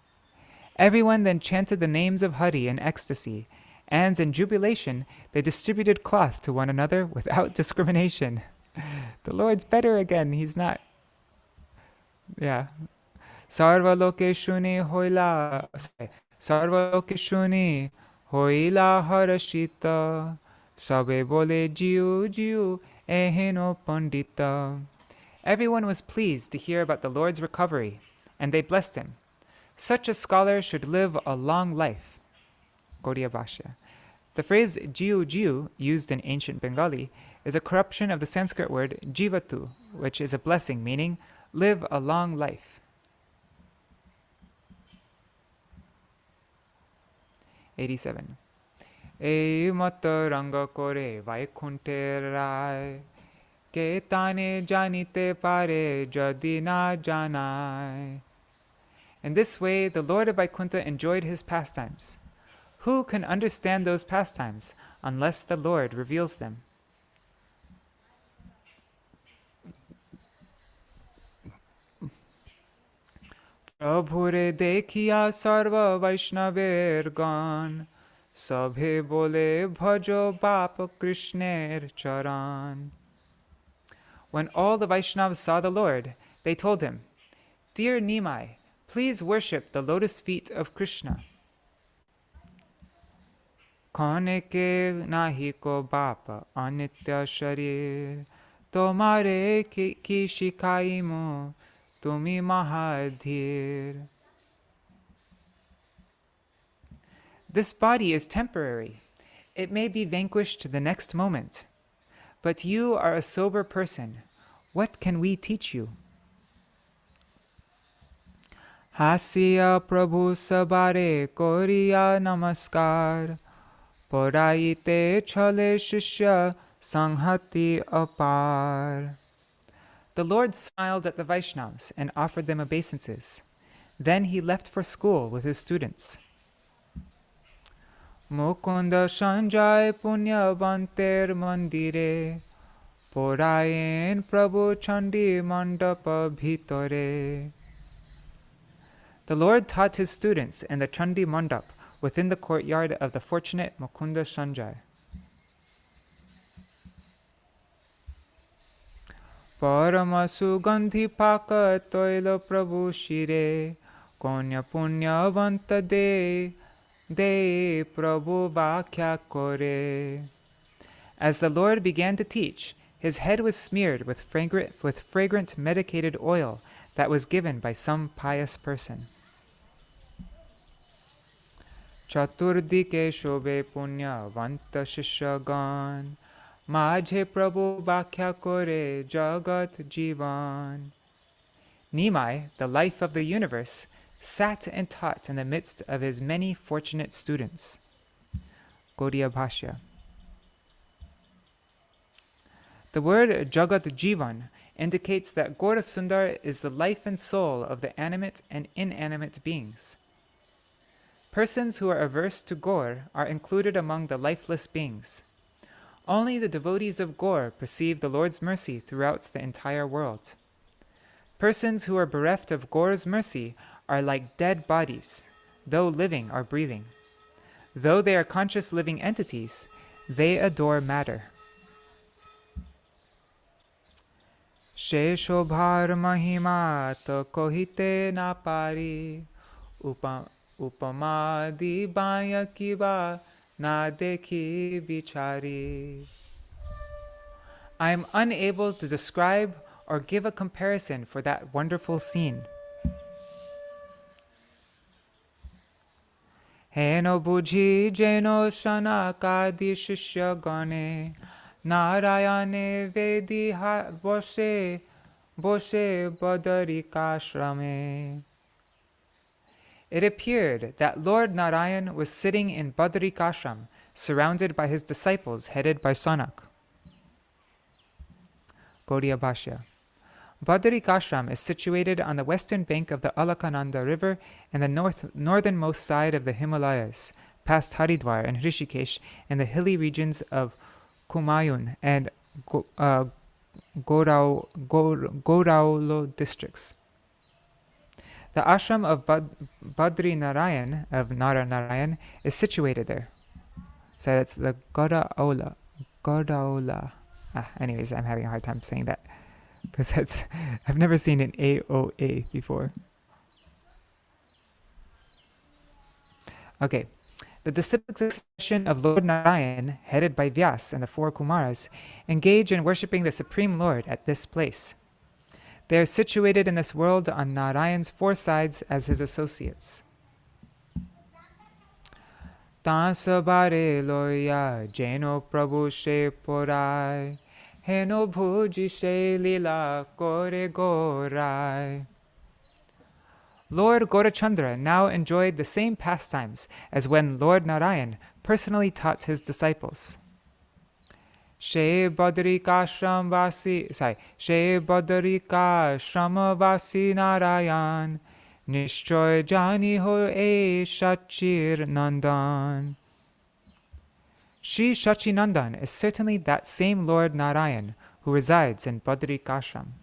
Everyone then chanted the names of Hari in ecstasy, and in jubilation they distributed cloth to one another without discrimination. The Lord's better again, he's not... Yeah. Sarva lokeshuni hoila harashita, sabe bole jiu jiu eheno pandita. Everyone was pleased to hear about the Lord's recovery, and they blessed him. Such a scholar should live a long life. Gaudiya Bhashya. The phrase jiu jiu, used in ancient Bengali, is a corruption of the Sanskrit word jivatu, which is a blessing, meaning live a long life. 87. E mata ranga kore vaikunte rai, ke tane janite pare jadi na janai. In this way, the Lord of Vaikuntha enjoyed his pastimes. Who can understand those pastimes unless the Lord reveals them? Prabhure dekhiya sarva Vaishnaver gan, sabhe bole bhajo bap Krishner charan. When all the Vaishnavas saw the Lord, they told him, "Dear Nimāi, please worship the lotus feet of Krishna." Khane ke nahi ko bapa anitya sharir, tomare ki shikaimu tumi mahadhir. This body is temporary. It may be vanquished the next moment. But you are a sober person. What can we teach you? Hasya Prabhu sabare koriya namaskar, poraite chale shishya sanghati apar. The Lord smiled at the Vaishnavas and offered them obeisances. Then he left for school with his students. Mukunda Sanjay Punyavanter Mandire, Porayen Prabhu Chandi Mandapa Bhitore. The Lord taught his students in the Chandi Mandap within the courtyard of the fortunate Mukunda Sanjay. Parama Sugandhi Paka Toila Prabhu Shire, Konya Punyavanta De Prabhu Vakhya Kore. As the Lord began to teach, his head was smeared with fragrant medicated oil that was given by some pious person. Chaturdike Shobhe Punya Vanta Shishagan, Majhe Prabhu Vakhya Kore Jagat Jivan. Nimāi, the life of the universe, sat and taught in the midst of his many fortunate students. Gaudiya Bhashya. The word Jagat Jivan indicates that Gaura Sundar is the life and soul of the animate and inanimate beings. Persons who are averse to Gaur are included among the lifeless beings. Only the devotees of Gaur perceive the Lord's mercy throughout the entire world. Persons who are bereft of Gaur's mercy are like dead bodies, though living or breathing. Though they are conscious living entities, they adore matter. Sheshobhar mahima to kohite na pari, upamadi baya kiba na dekhi vichari. I am unable to describe or give a comparison for that wonderful scene. Heno bujhi jeno shanakadi shishya gane, Narayane vedi boshe badarikashrame. It appeared that Lord Narayan was sitting in Badarikashram, surrounded by his disciples headed by Sanak. Gaudiya Bhashya. Badarikashram is situated on the western bank of the Ādi-khaṇḍa river and the northernmost side of the Himalayas, past Haridwar and Hrishikesh and the hilly regions of Kumayun and Gauraulo districts. The ashram of Badri Narayan, of Narayan, is situated there. So that's the Gauraula. Anyways, I'm having a hard time saying that because I've never seen an AOA before. Okay. The disciplic succession of Lord Narayan, headed by Vyas and the four Kumaras, engage in worshipping the Supreme Lord at this place. They are situated in this world on Narayan's four sides as his associates. Tansabare loya jeno prabhu she porai, heno bhuji she lila kore gorai. Lord Gaurachandra now enjoyed the same pastimes as when Lord Narayan personally taught his disciples. She Badarika Shramavasi Narayan, Nishchoy jani ho e Shachir Nandan. Sri Shachinandan is certainly that same Lord Narayan who resides in Badrik Ashram.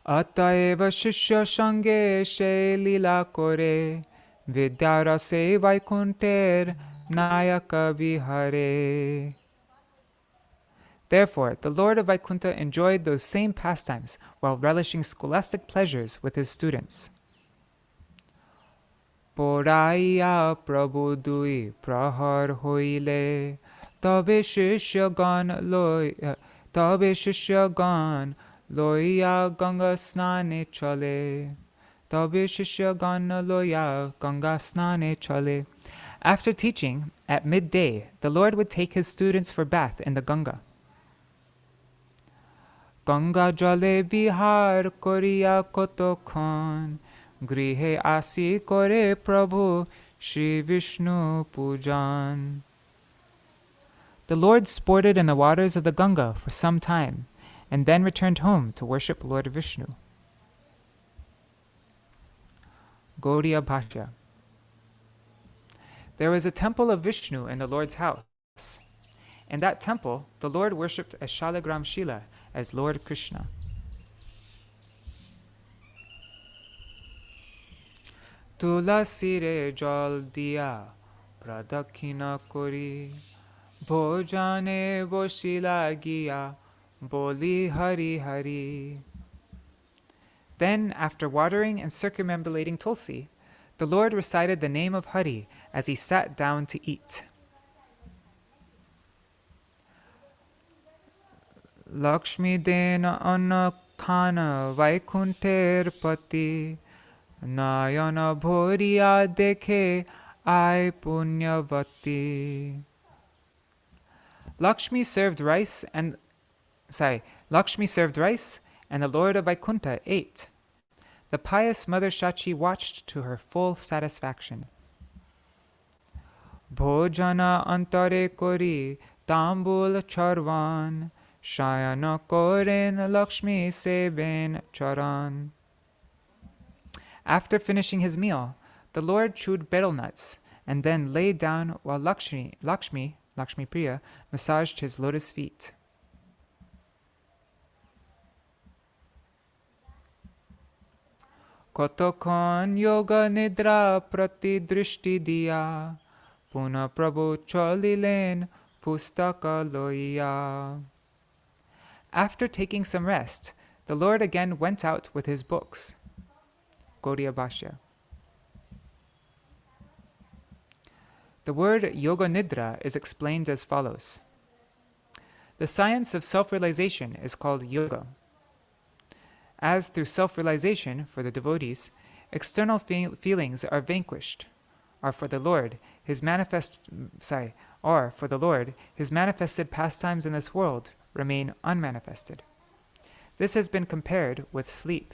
Ataeva Shishya Shange She Lila Kore Vidyarase Vaikunter Nayaka Vihare. Therefore, the Lord of Vaikunta enjoyed those same pastimes while relishing scholastic pleasures with his students. Poraiya Prabhu Dui Prahar Hoile Tabe Shishyagan Loya Ganga Snane Chale. Tabe Shishyagan Loya Ganga Snane Chale. After teaching, at midday, the Lord would take his students for bath in the Ganga. Ganga Jale Bihar Koriya Kotokhan Grihe Asi Kore Prabhu Shri Vishnu Pujan. The Lord sported in the waters of the Ganga for some time, and then returned home to worship Lord Vishnu. Gaudiya Bhashya. There was a temple of Vishnu in the Lord's house. In that temple, the Lord worshipped as Shalagram Shila, as Lord Krishna. Tulasi re jal diya pradakshina kori bhojane boshila giya boli hari hari. Then, after watering and circumambulating Tulsi, the Lord recited the name of Hari as he sat down to eat. Lakshmi dena anna khana vaikunter pati nayana bhoriya dekhe ai punyavati. Lakshmi served rice and the Lord of Vaikunta ate. The pious Mother Shachi watched to her full satisfaction. Bhojana antare kori tambul charvan shayana koren Lakshmi seben charan. After finishing his meal, the Lord chewed betel nuts and then lay down while Lakshmi Priya massaged his lotus feet. Kotokhan yoga nidra prati drishti diya puna prabhu cholilen pustaka loya. After taking some rest, the Lord again went out with his books. Gaudiya Bhashya. The word yoga nidra is explained as follows. The science of self-realization is called yoga. As through self-realization for the devotees, external feelings are vanquished, or for the Lord, his manifested pastimes in this world remain unmanifested. This has been compared with sleep.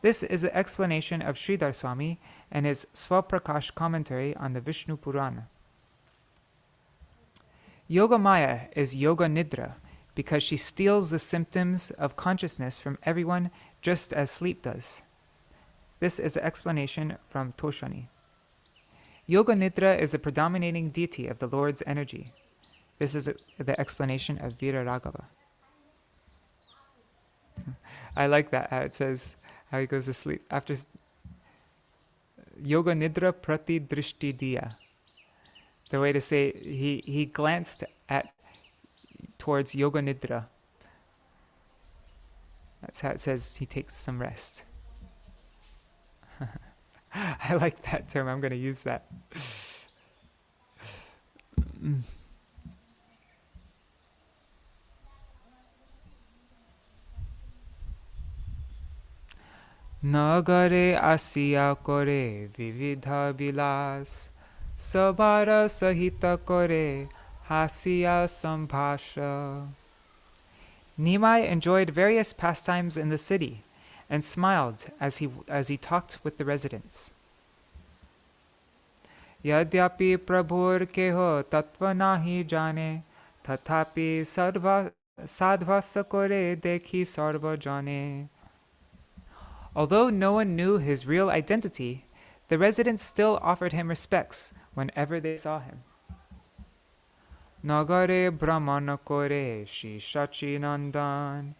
This is the explanation of Sridhar Swami and his Swaprakash commentary on the Vishnu Purana. Yoga Maya is Yoga Nidra because she steals the symptoms of consciousness from everyone just as sleep does. This is the explanation from Toshani. Yoga Nidra is the predominating deity of the Lord's energy. This is the explanation of Vira Raghava. I like that, how it says, how he goes to sleep. After Yoga Nidra Prati Drishti Diya. The way to say, he glanced towards Yoga Nidra. That's how it says he takes some rest. I like that term. I'm going to use that. Nagare asiya kore vividha vilas sabara sahita kore hasiya sambhasha. Nimāi enjoyed various pastimes in the city and smiled as he talked with the residents. Yadyapi prabhur keho tattva nahi jane tathapi sadvasa kore dekhi sarva jane. Although no one knew his real identity, the residents still offered him respects whenever they saw him. Nagare brahmana kore Śrī Caitanya-bhāgavata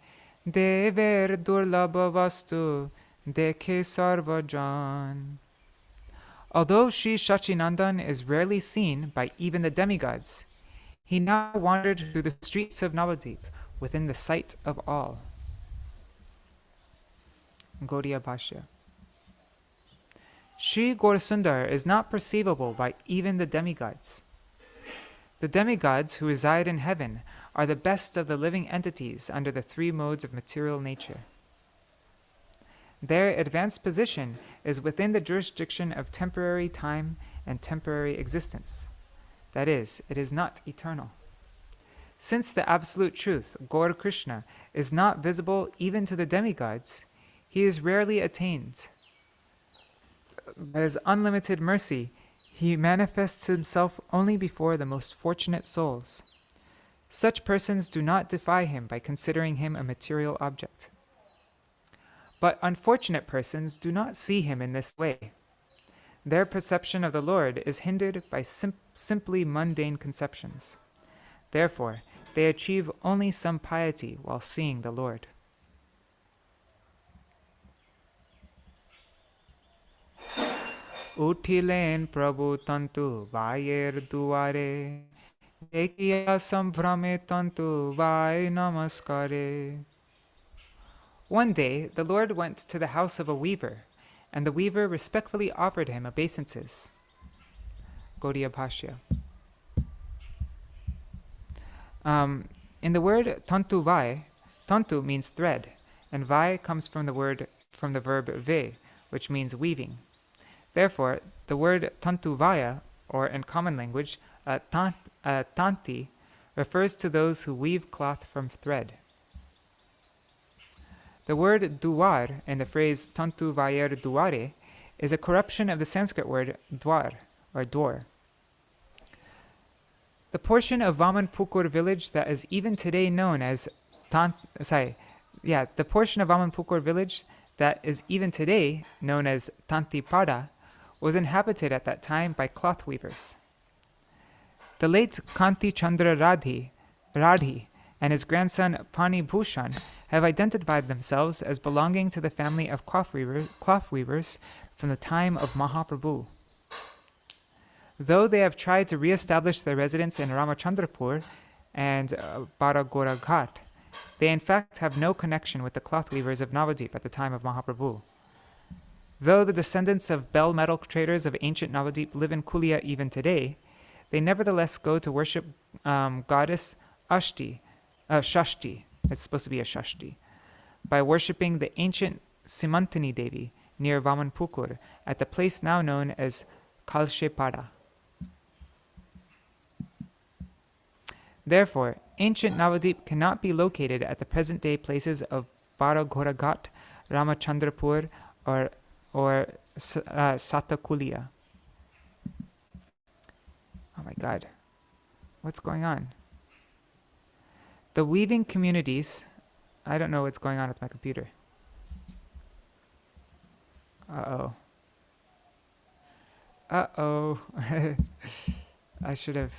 Dever durlabha vastu dekhe sarvajan. Although Śrī Caitanya is rarely seen by even the demigods, he now wandered through the streets of Navadvip within the sight of all. Gaudiya Bhashya. Sri Gaurasundar is not perceivable by even the demigods. The demigods who reside in heaven are the best of the living entities under the three modes of material nature. Their advanced position is within the jurisdiction of temporary time and temporary existence. That is, it is not eternal. Since the absolute truth, Gaur Krishna, is not visible even to the demigods, he is rarely attained. By his unlimited mercy, he manifests himself only before the most fortunate souls. Such persons do not defy him by considering him a material object. But unfortunate persons do not see him in this way. Their perception of the Lord is hindered by simply mundane conceptions. Therefore, they achieve only some piety while seeing the Lord. Uthilen Prabhu tantu vayer duare Dekiya sambhrame tantu vai namaskare. One day, the Lord went to the house of a weaver, and the weaver respectfully offered him obeisances. Gaudiya Bhashya. In the word tantu vai, tantu means thread, and vai comes from the verb ve, which means weaving. Therefore, the word tantu vaya, or in common language, tanti, refers to those who weave cloth from thread. The word duar in the phrase tantu vayer duare is a corruption of the Sanskrit word dwar, or door. The portion of Vamanpukur village that is even today known as the portion of Vamanpukur village that is even today known as Tantipada was inhabited at that time by cloth weavers. The late Kanti Chandra Radhi and his grandson Pani Bhushan have identified themselves as belonging to the family of cloth weavers from the time of Mahaprabhu. Though they have tried to re-establish their residence in Ramachandrapur and Baragora Ghat, they in fact have no connection with the cloth weavers of Navadvip at the time of Mahaprabhu. Though the descendants of bell metal traders of ancient Navadvip live in Kulia even today, they nevertheless go to worship goddess Shashti. It's supposed to be a Shashti. By worshipping the ancient Simantini Devi near Vamanpukur at the place now known as Kalshepada. Therefore, ancient Navadvip cannot be located at the present-day places of Baraghoragat, Ramachandrapur, or Satakulia. Oh my God, what's going on? The weaving communities, I don't know what's going on with my computer. Uh-oh. I should have.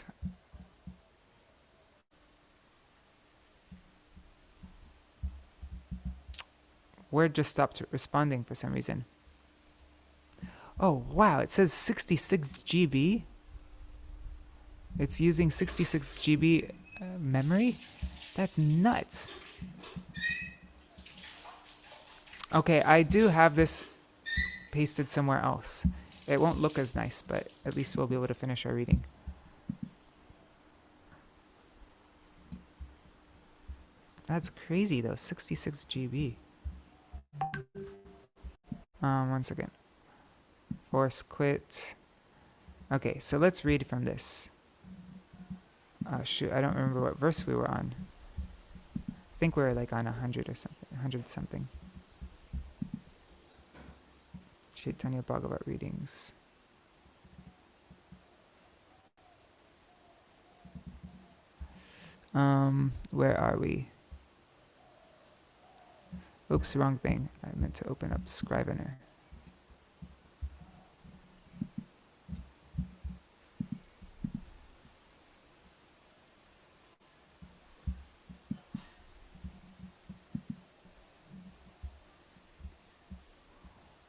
Word just stopped responding for some reason. Oh, wow, it says 66 GB. It's using 66 GB memory? That's nuts. Okay, I do have this pasted somewhere else. It won't look as nice, but at least we'll be able to finish our reading. That's crazy though, 66 GB. One second. Force quit. Okay, so let's read from this. Oh shoot, I don't remember what verse we were on. I think we were like on 100 or something, 100 something. Caitanya-bhāgavata readings. Where are we? Oops, wrong thing. I meant to open up Scrivener.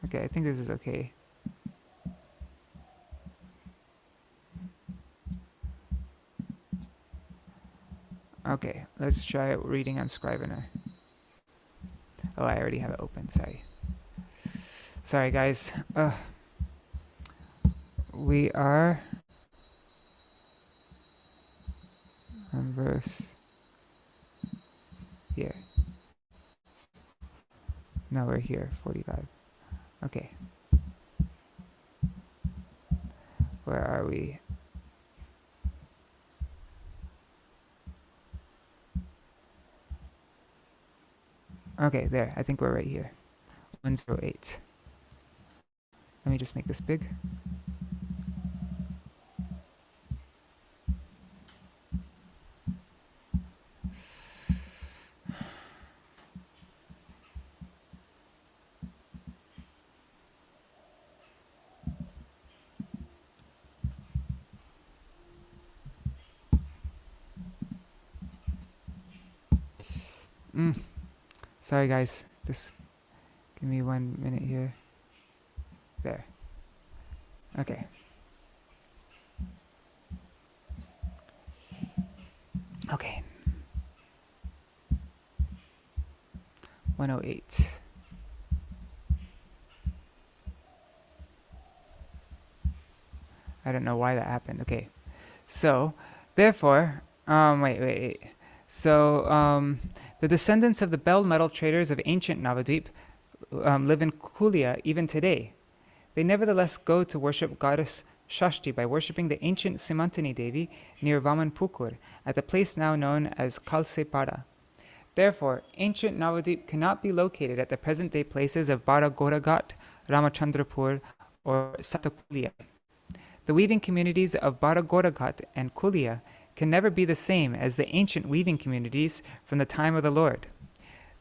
Okay, I think this is okay. Okay, let's try reading on Scrivener. Oh, I already have it open, sorry. Sorry guys. We are on verse here. No, we're here, 45. Okay. Where are we? Okay, there. I think we're right here. 108. Let me just make this big. Sorry guys, just give me 1 minute here. There. Okay. Okay. 108. I don't know why that happened. Okay. So, therefore, wait. So, the descendants of the bell metal traders of ancient Navadvip live in Kulia even today. They nevertheless go to worship goddess Shashti by worshipping the ancient Simantini Devi near Vamanpukur at the place now known as Kalsepada. Therefore, ancient Navadvip cannot be located at the present-day places of Baragoragat, Ramachandrapur, or Satakulia. The weaving communities of Baragoragat and Kulia can never be the same as the ancient weaving communities from the time of the Lord.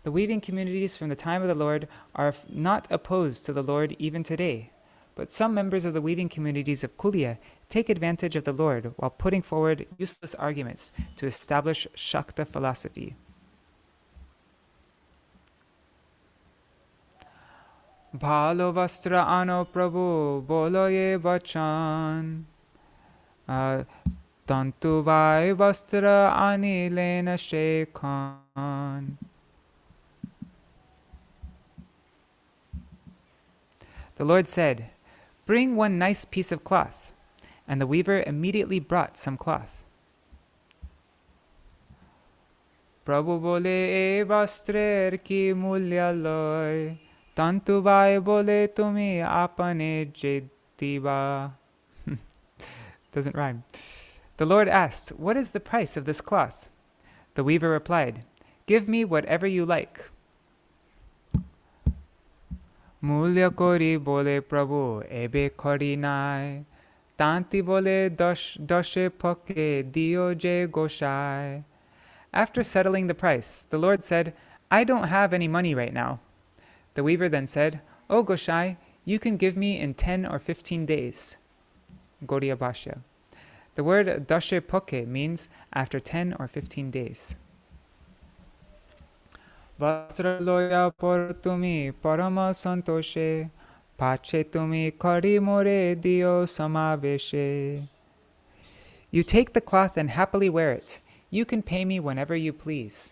The weaving communities from the time of the Lord are not opposed to the Lord even today, but some members of the weaving communities of Kulia take advantage of the Lord while putting forward useless arguments to establish Shakta philosophy. Bhalo vastra ano prabhu bolo ye bachan tantu vai vastra ani lena shekhan. The Lord said, "Bring one nice piece of cloth." And the weaver immediately brought some cloth. Prabhu bole e vastrer ki mulya loy, tantu vai bole tumi apane jetiba. Doesn't rhyme. The Lord asked, "What is the price of this cloth?" The weaver replied, "Give me whatever you like." Mulya kori bole Prabhu ebe kori nai, tanti bole doshe poke dio je goshai. After settling the price, the Lord said, "I don't have any money right now." The weaver then said, "Oh Goshai, you can give me in 10 or 15 days. Gaudiya Bhashya. The word dashe poke means after 10 or 15 days. Vatra loya por tumi parama santoshe, pache tumi kari more dio samaveshe. You take the cloth and happily wear it. You can pay me whenever you please.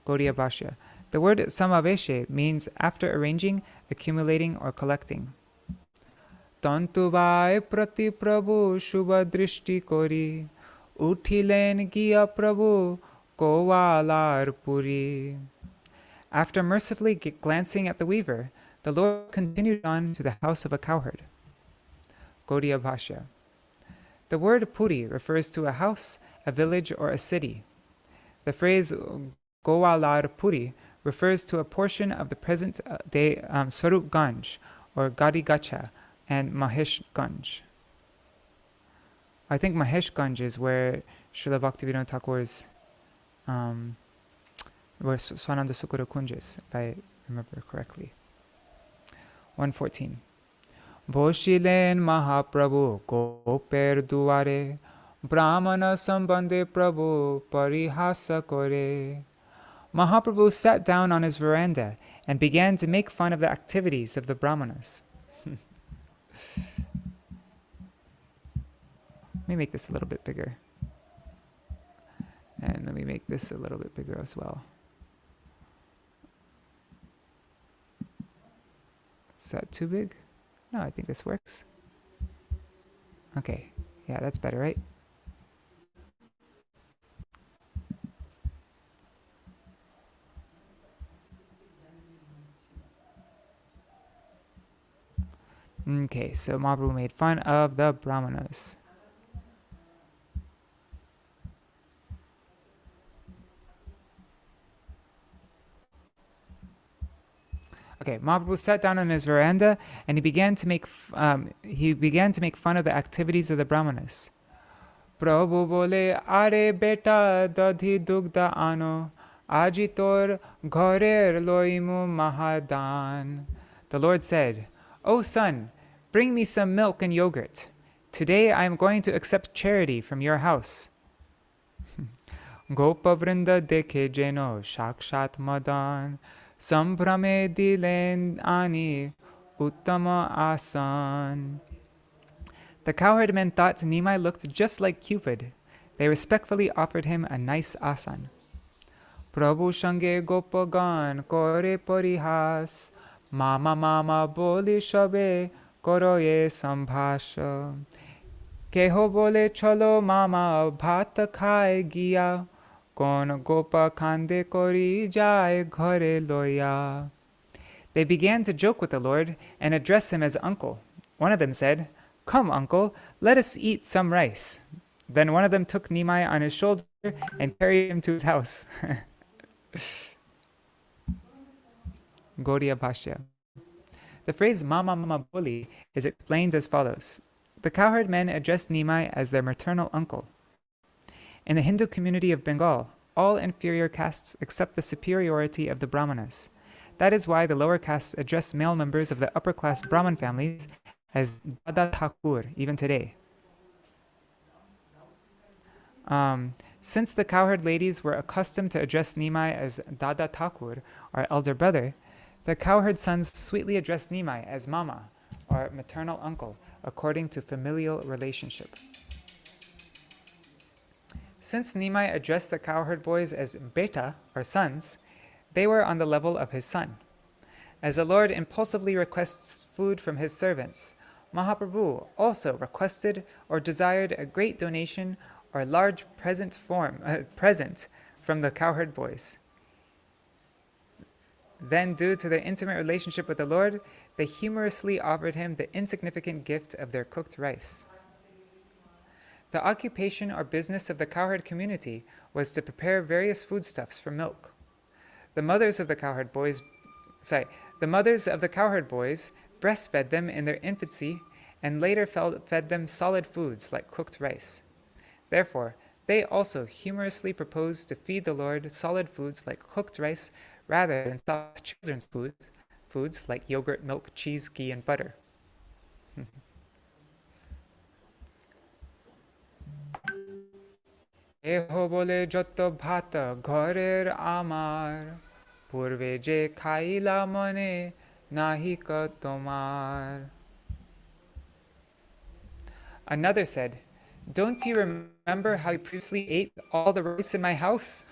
Gaudiya Bhashya. The word samaveshe means after arranging, accumulating, or collecting. Tantu vai prati prabhu shubha drishti kori, uthilen giya prabhu kowalar puri. After mercifully glancing at the weaver, the Lord continued on to the house of a cowherd. Gaudiya Bhashya. The word puri refers to a house, a village, or a city. The phrase Gowalar Puri refers to a portion of the present-day Swarup Ganj, or Gadi Gacha, and Mahesh Ganj. I think Mahesh Ganj is where Srila Bhaktivinoda Thakur's Or Swananda Sukura Kunjas, if I remember correctly. 114. Boshilen Mahaprabhu Goper Duare Brahmana Sambandhe Prabhu Parihasa Kore. Mahaprabhu sat down on his veranda and began to make fun of the activities of the Brahmanas. Let me make this a little bit bigger. And let me make this a little bit bigger as well. Is that too big? No, I think this works. Okay, yeah, that's better, right? Okay, so Mahaprabhu made fun of the Brahmanas. Okay, Mahaprabhu sat down on his veranda and he began to make fun of the activities of the Brahmanas. Prabhu bole, are beta dadhi dugda ano, aji tor ghorer loimu mahadan. The Lord said, "O son, bring me some milk and yogurt. Today I am going to accept charity from your house." Gopa vrinda dekhe jeno shakshat madan. Sambrame dilen ani uttama asan. The cowherd men thought Nimāi looked just like Cupid. They respectfully offered him a nice asan. Prabhu shange gopagan kore parihas. Mama mama boli shabe koroye sambhasha. Keho bole cholo mama bhat khaye giya. Kon gopa khande kori jai ghare loya. They began to joke with the Lord and address him as uncle. One of them said, "Come, uncle, let us eat some rice." Then one of them took Nimāi on his shoulder and carried him to his house. Gaudiya Bhashya. The phrase Mama Mama Boli is explained as follows. The cowherd men addressed Nimāi as their maternal uncle. In the Hindu community of Bengal, all inferior castes accept the superiority of the Brahmanas. That is why the lower castes address male members of the upper class Brahmin families as Dada Thakur even today. Since the cowherd ladies were accustomed to address Nimāi as Dada Thakur, our elder brother, the cowherd sons sweetly address Nimāi as Mama, or maternal uncle, according to familial relationship. Since Nimāi addressed the cowherd boys as beta, or sons, they were on the level of his son. As the Lord impulsively requests food from his servants, Mahaprabhu also requested or desired a great donation or large present from the cowherd boys. Then, due to their intimate relationship with the Lord, they humorously offered him the insignificant gift of their cooked rice. The occupation or business of the cowherd community was to prepare various foodstuffs from milk. The mothers of the cowherd boys breastfed them in their infancy and later fed them solid foods like cooked rice. Therefore, they also humorously proposed to feed the Lord solid foods like cooked rice rather than soft children's foods like yogurt, milk, cheese, ghee, and butter. Eho bole jotto bhata ghorer amar, purve je khaila mone nahi ka tomar. Another said, "Don't you remember how you previously ate all the rice in my house?"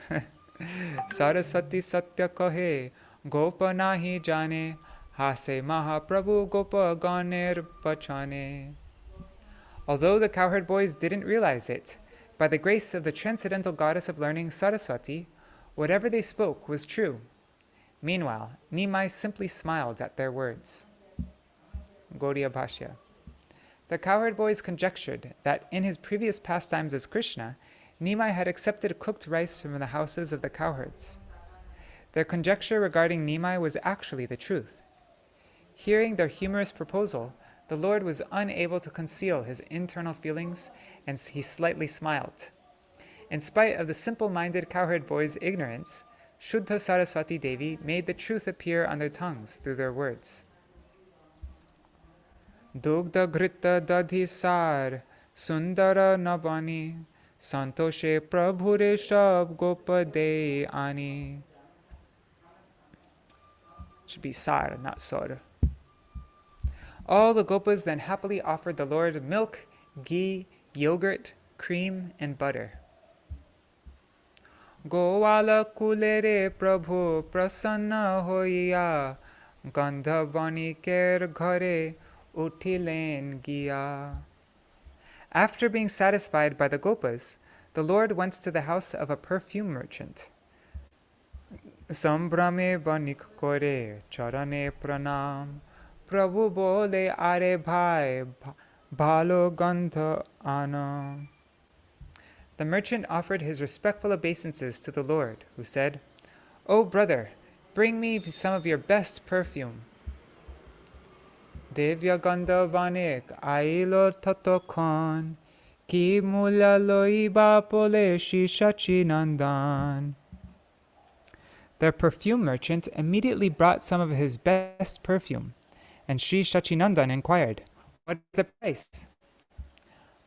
Saraswati satya kahe, gopa nahi jane, hase Mahaprabhu gopa ganer vachane. Although the cowherd boys didn't realize it, by the grace of the transcendental goddess of learning, Saraswati, whatever they spoke was true. Meanwhile, Nimāi simply smiled at their words. Gaudiya Bhashya. The cowherd boys conjectured that in his previous pastimes as Krishna, Nimāi had accepted cooked rice from the houses of the cowherds. Their conjecture regarding Nimāi was actually the truth. Hearing their humorous proposal, the Lord was unable to conceal his internal feelings, and he slightly smiled. In spite of the simple-minded cowherd boys' ignorance, Shuddha Saraswati Devi made the truth appear on their tongues through their words. Dugdha Ghrita Dadhi Sar Sundara Nabani Santoshe Prabhure Shab Gopade Ani. Should be Sar, not Sor. All the Gopas then happily offered the Lord milk, ghee, yogurt, cream, and butter. Govala kulere Prabhu prasanna hoiya Gandha baniker ghare utilen giya. After being satisfied by the Gopas, the Lord went to the house of a perfume merchant. Sambrame banik kore charane pranam Prabhu bole are bhai bhalo gandha ana. The merchant offered his respectful obeisances to the Lord, who said, "O brother, bring me some of your best perfume." Devya gandha vanik ailo tatokhan ki mula loiba pole Śrī Caitanya-bhāgavata. The perfume merchant immediately brought some of his best perfume, and Śrī Caitanya-bhāgavata inquired, "What is the price?"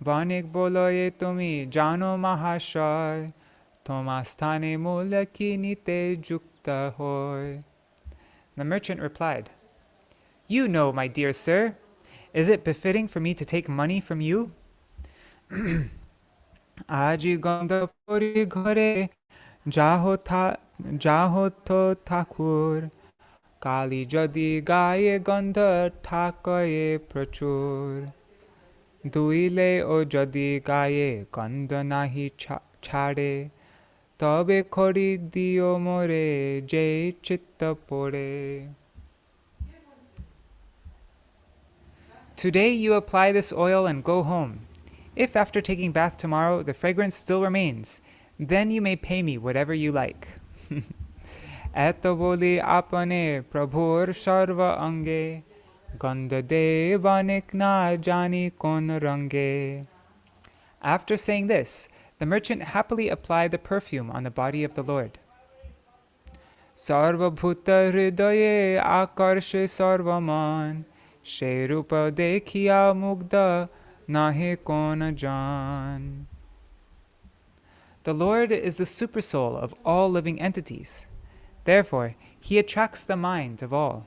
Vanik boloye tumi jano mahashay, tomastane mulaki nite jukta hoy. The merchant replied, "You know, my dear sir, is it befitting for me to take money from you? Aji gandha puri ghare jaho to thakur, kali jadi gaye gandha thakaye prachur. Duile o jadi gaye gandha nahi chhade, tabe khori dio more je chitta pore." Today you apply this oil and go home. If after taking bath tomorrow the fragrance still remains, then you may pay me whatever you like. Eto boli apane prabhur sarva ange, gandha de vanik na jani kon range. After saying this, the merchant happily applied the perfume on the body of the Lord. Sarva bhuta hridaye akarshe sarvaman, she rupa dekhiya mugdha nahe kon jan. The Lord is the supersoul of all living entities. Therefore, he attracts the mind of all.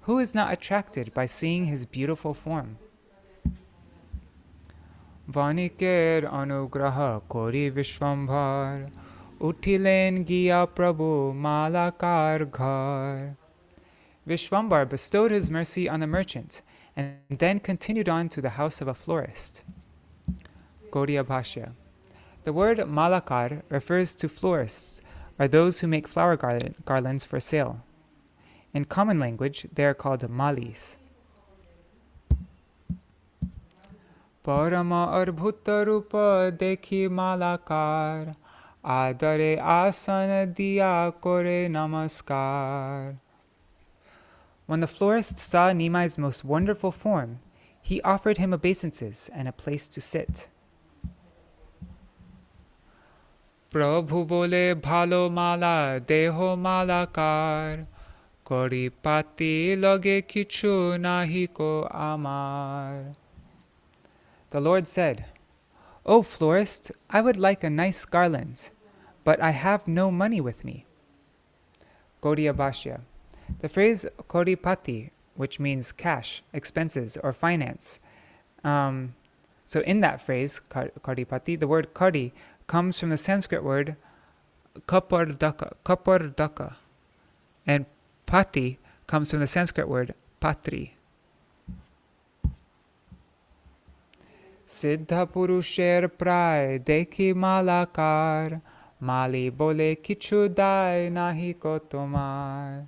Who is not attracted by seeing his beautiful form? Vaniker anugraha kori vishwambhar, utilen giya prabhu malakar ghar. Vishwambar bestowed his mercy on the merchant and then continued on to the house of a florist. Gaudiya Bhashya. The word malakar refers to florists, or those who make flower garlands for sale. In common language, they are called malis. Parama arbhuta rupa dekhi malakar, adare asana diya kore namaskar. When the florist saw Nimai's most wonderful form, he offered him obeisances and a place to sit. Prabhu bole bhalo mala deho malakar, kori pati lage kichu nahi ko amar. The Lord said, "O florist, I would like a nice garland, but I have no money with me." Gaudiya Bhashya. The phrase koripati, which means cash, expenses, or finance. So in that phrase, koripati, the word kari comes from the Sanskrit word kapardaka, and pati comes from the Sanskrit word patri. Siddha purusher pray dekhi malakar, mali bole kichu dai nahi ko tomar.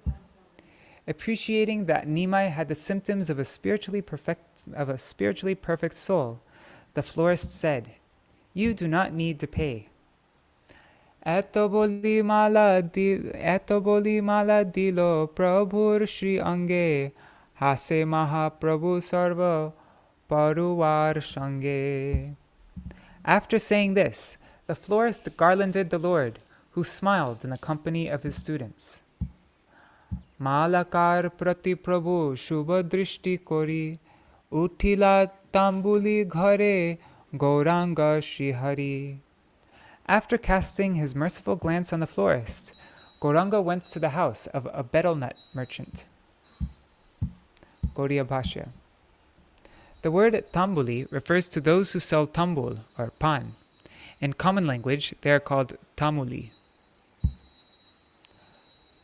Appreciating that Nimai had the symptoms of a spiritually perfect soul, the florist said, "You do not need to pay." Eto boli mala dilo prabhur Śrī ange, hase mahaprabhu sarva paruvar sange. After saying this, the florist garlanded the Lord, who smiled in the company of his students. Malakar prati prabhu shubha drishti kori, utila tambuli ghare gauranga Shrihari. After casting his merciful glance on the florist, Gauranga went to the house of a betel nut merchant. Gaudiya Bhashya. The word tambuli refers to those who sell tambul, or pan. In common language, they are called tamuli.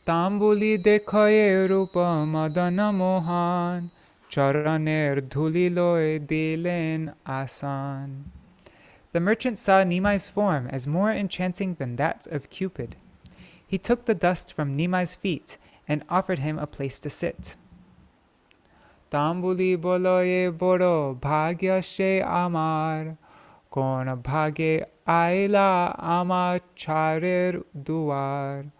Tambuli dekhaye rupa madana mohan, charaner dhuliloy dilen asan. The merchant saw Nimai's form as more enchanting than that of Cupid. He took the dust from Nimai's feet and offered him a place to sit. Tambuli boloye boro bhagya she amar, kon bhage aila ama charer duar.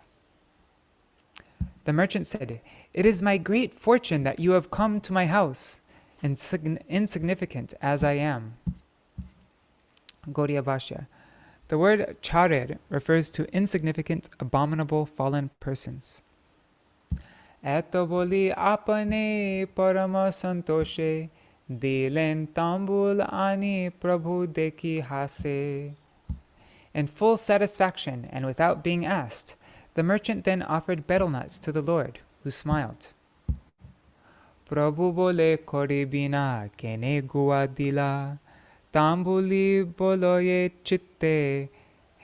The merchant said, "It is my great fortune that you have come to my house, insignificant as I am." Gaudiya Bhashya. The word charer refers to insignificant, abominable, fallen persons. Eto boli apane parama santoshe, dilen tambul ani prabhu deki hase. In full satisfaction and without being asked, the merchant then offered betel nuts to the Lord, who smiled. Prabhu bole kori bina kene gua dila, tambuli boloye chitte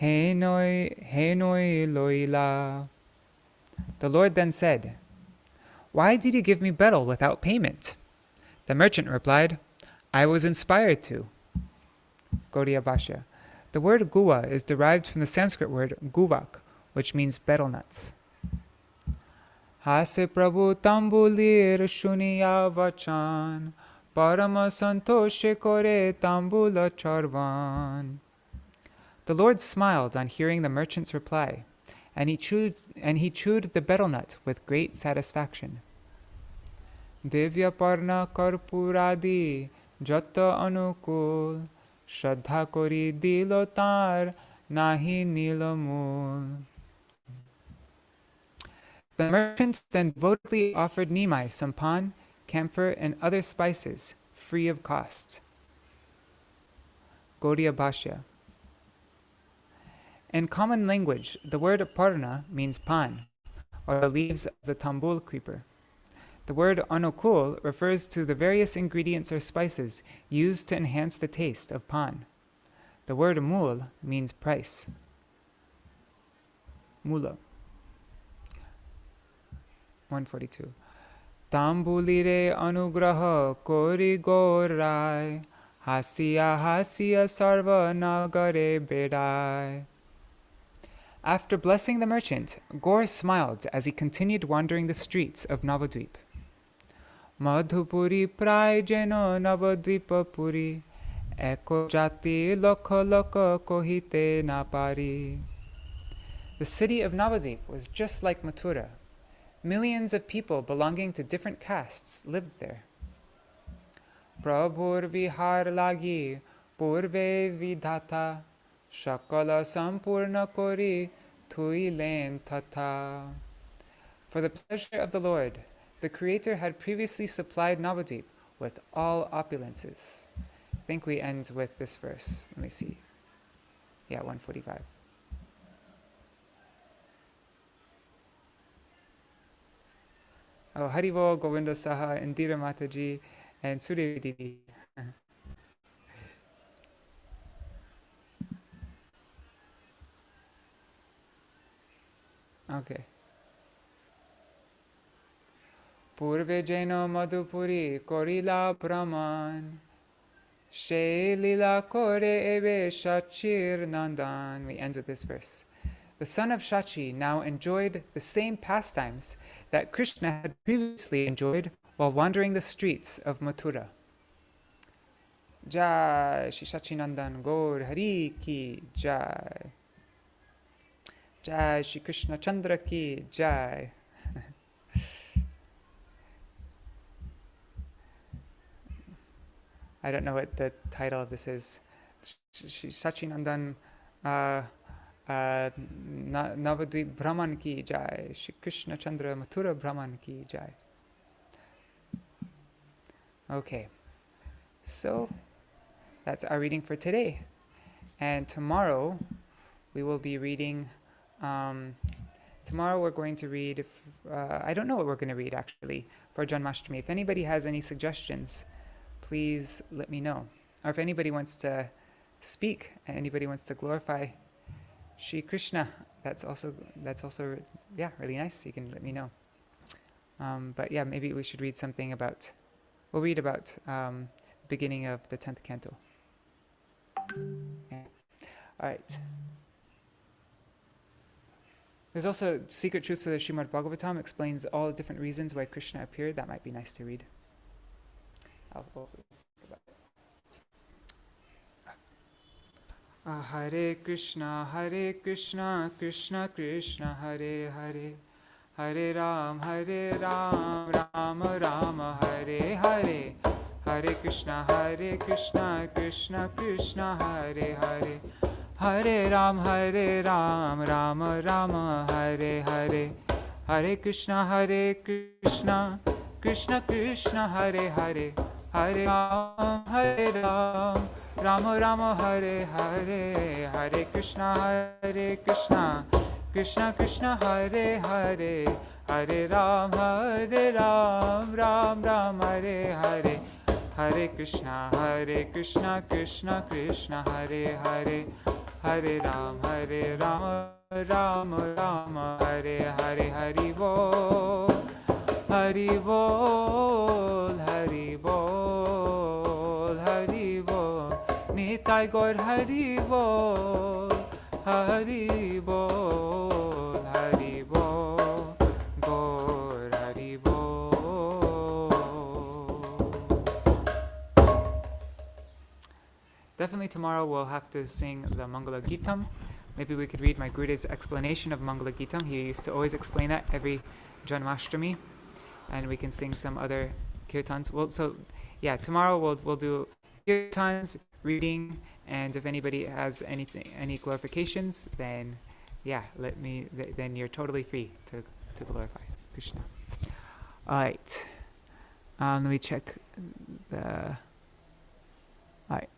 henoi loila. The Lord then said, "Why did you give me betel without payment?" The merchant replied, "I was inspired to." Gaudiya Bhashya. The word guva is derived from the Sanskrit word guvak, which means betel nuts. Hase prabhu tambulir shuniya vachan, parama santoshe kore tambula charvan. The Lord smiled on hearing the merchant's reply, and he chewed the betel nut with great satisfaction. Divya parna karpuradi jata anukul, shraddha kori dilo tar nahi nilamul. The merchant then devotedly offered Nimai some pan, camphor, and other spices, free of cost. Gaudiya Bhashya. In common language, the word parna means pan, or the leaves of the tambul creeper. The word anukul refers to the various ingredients or spices used to enhance the taste of pan. The word mul means price. Mula. 142. Tambulire anugraha kori gorai, hasya sarva nagare bedai. After blessing the merchant, Gaur smiled as he continued wandering the streets of Navadvip. Madhupuri prai jeno Navadvipa puri, eko jati lokha lokha kohite na pari. The city of Navadvip was just like Mathura. Millions of people belonging to different castes lived there. Prabhur vihar lagi purve vidhata, shakala sampurna kori thuilen tata. For the pleasure of the Lord, the Creator had previously supplied Navadvip with all opulences. I think we end with this verse. Let me see. Yeah, 145. Oh, Haribo, Govinda Saha, Indira Mataji, and Surya Didi. Okay. Purve Jaino Madhupuri Korila Brahman, She Lila Kore Ebe Shachir Nandan. We end with this verse. The son of Shachi now enjoyed the same pastimes that Krishna had previously enjoyed while wandering the streets of Mathura. Jai Shri Shachinandan Gaur Hari Ki Jai. Jai Shri Krishna Chandra Ki Jai. I don't know what the title of this is. Shri Shachinandan Navadvip Brahman ki jai, Shri Krishna Chandra Mathura Brahman ki jai. Okay, so that's our reading for today. And tomorrow we will be reading, tomorrow we're going to read, I don't know what we're going to read actually for Janmashtami. If anybody has any suggestions, please let me know. Or if anybody wants to speak, anybody wants to glorify Shri Krishna, that's also yeah, really nice. You can let me know. But yeah, maybe we should read something about, we'll read about beginning of the 10th canto. Yeah. All right. There's also Secret Truths of the Śrīmad Bhagavatam, explains all the different reasons why Krishna appeared. That might be nice to read. Hare Krishna, Krishna Krishna, Hare Hare, Hare Ram, Ram Rama, Hare Hare, Hare Krishna, Krishna Krishna, Hare Hare, Hare Ram, Ram Rama, Hare Hare, Hare Krishna, Krishna Krishna, Hare Hare, Hare Ram, Ram Rama, Hare Hare, Hare Krishna, Krishna Krishna, Hare Hare, Hare Ram, Ram Ram, Hare Hare, Hare Krishna, Krishna Krishna, Hare Hare, Hare Ram, Ram Rama, Hare Hare, Hari Bol, Hari Bol, Hari Bol, Hari Bol, Nitai Gaur Hari Bol, Hari Bol, Hari Bol, Gaur Hari Bol. Definitely tomorrow we'll have to sing the Mangala Gitam. Maybe we could read my Gurudev's explanation of Mangala Gitam. He used to always explain that every Janmashtami. And we can sing some other kirtans. Well, so yeah, tomorrow we'll do kirtans, reading, and if anybody has any glorifications, then yeah, then you're totally free to glorify Krishna. All right. Let me check the. All right.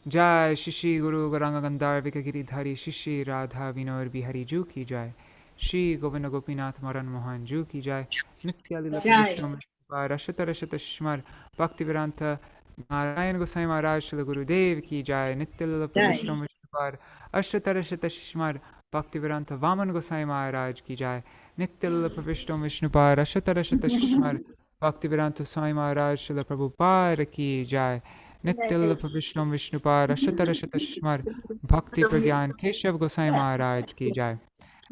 Jai Shri Guru Gauranga Gandharvika Giridhari Shri Radha Vinod Bihari Ju ki Jai. Shri Govinda Gopinath Maran Mohan Ju ki Jai. Nitya Lila Vishnu Rashata Shishmar Bhaktivedanta Narayan Gosai Maharaj Shri Gurudev ki Jai. Nitya Lila Vishnu Ashata Shishmar Bhaktivedanta Vaman Gosai Maharaj ki Jai. Nitya Lila Vishnu Ashata Shishmar Bhaktivedanta Swami Maharaj Shri Prabhupada ki Jai. Nitya Vishnu Ashata Shishmar Bhakti Pragyan Keshav Gosai Maharaj ki Jai.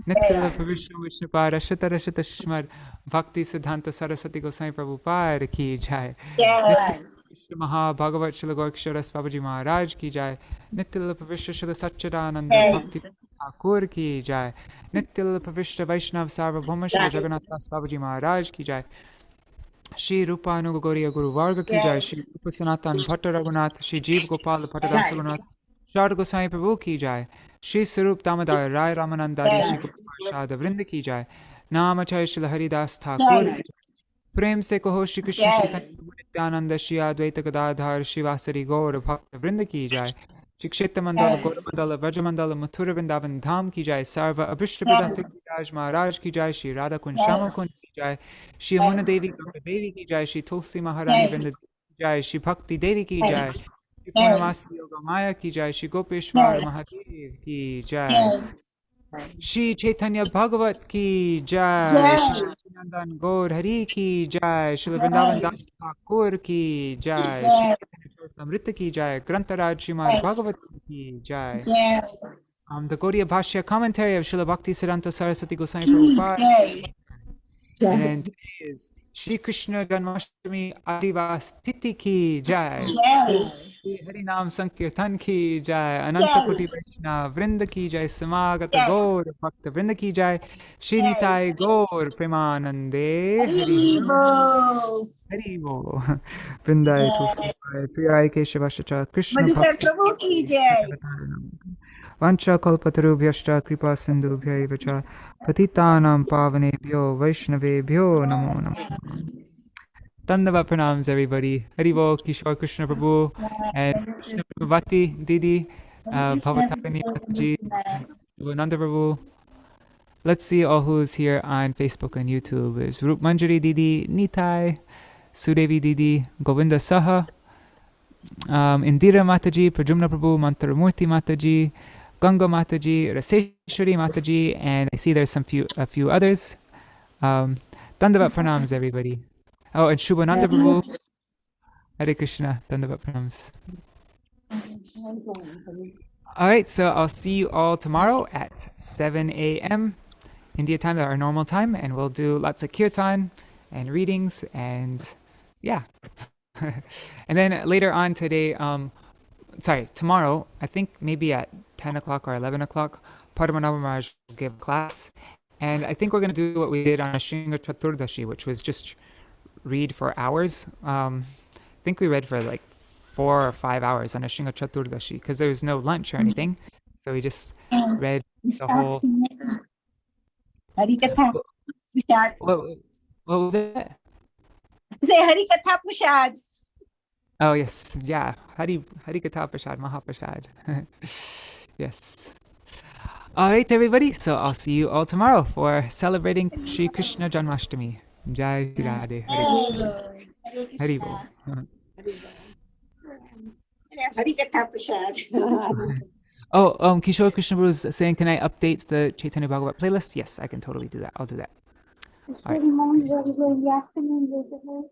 Nitya Vishnu Ashata Shishmar Bhakti Siddhanta Saraswati Gosai Prabhupada ki Jai. Nitya Maha Bhagavat Shila Gorksharas Babaji Maharaj ki Jai. Nitya Vishnu Shila Satchidananda Bhakti Thakur ki Jai. Nitya Vishnu Vaishnav Sarvabhauma Shila Jagannath Das Babaji Maharaj ki Jai. Shri Rupa Anuga Gauriya Guru Varga ki Jai. Shri Rupa Sanatan Bhatta Raghunath Shri Jeev Gopal Bhatta Rasa Raghunath Shar Gosai Prabhu ki Jai. Shri Sarup Damodar Rai Ramanandari Shri Gopal Shada Vrinda ki Jai. Namachay Shri Haridas Thakur ki Jai. Prem se kaho Shri Krishna Chaitanya Nityananda Shri Advaita Gadadhar Shri Vasari Gaur Bhakta Vrinda ki Jai. Shri Kshetra Mandala Gaura Mandala Vraja Mandala Mathura Vrindavan Dham ki Jai. Sarva Abhishta Vedanta Raj Maharaj ki Jai. Shri Radha Kund Shama Kund ki Jai. Shri Amuna Devi Ganga Devi ki Jai. Shri Tulsi Maharani Vrinda ki Jai. Shri Bhakti Devi ki Jai. Shri Purnamasi Yoga Maya ki Jai. Shri Gopeshwar Mahadev ki Jai. Śrī Caitanya-bhāgavata ki Jai. Shri Nandan Gaur Hari ki Jai. Shri Vrindavan Das Thakur ki Jai. Shri Amrita ki Jai. Grantaraj Śrīmad Bhagavata ki Jai. The Gaudiya Bhashya commentary of Srila Bhakti Siddhanta Saraswati Goswami Prabhupada. And today is Shri Krishna Janmashtami Adivastiti ki Jai. Shri Harinam Sankirtan ki Jai. Ananta Koti Vaishnava Vrinda ki Jai. Samagata Gaur Bhakta Vrinda ki Jai. Shri Nitai Gaur Premanande Hari Bol. Hari Bol. Vrindai Tulsi Priyai Keshava Shacha Krishna Bhakti. Vancha kalpatarubhyascha kripa sindhubhya eva cha patitanam pavanebhyo vaishnavebhyo namo namo. Dandavat pranams, everybody. Haribo, Kishore Krishna Prabhu, and Krishna Prabhavati Didi, Bhavatakani Mataji, and Nanda Prabhu. Let's see all who's here on Facebook and YouTube. There's Rup Manjari Didi, Nitai, Sudevi Didi, Govinda Saha, Indira Mataji, Prajumna Prabhu, Mantaramurti Mataji, Ganga Mataji, Raseshwari Mataji, and I see there's a few others. Dandavat pranams, everybody. Oh, and Shubhananda Prabhu. Hare Krishna. Dandavat pranams. All right, so I'll see you all tomorrow at 7 a.m. India time, our normal time, and we'll do lots of kirtan and readings, and yeah. And then later on today, tomorrow, I think maybe at 10 o'clock or 11 o'clock, Padmanabha Maharaj will give a class, and I think we're going to do what we did on Śrī Caitanya-bhāgavata, which was just read for hours. I think we read for like 4 or 5 hours on Śrī Caitanya-bhāgavata because there was no lunch or anything, so we just read the whole. Harikatha Prasad. What was it? Say Harikatha Prasad. Oh yes, yeah. Harikatha Prasad, Mahaprasad. Yes. All right, everybody. So I'll see you all tomorrow for celebrating Shri Krishna Janmashtami. Jai Shri Radhe. Hari Bol. Harikatha Prasad. Oh, Kishore Krishna was saying, can I update the Caitanya-bhāgavata playlist? Yes, I can totally do that. I'll do that. All right. Good morning, very afternoon.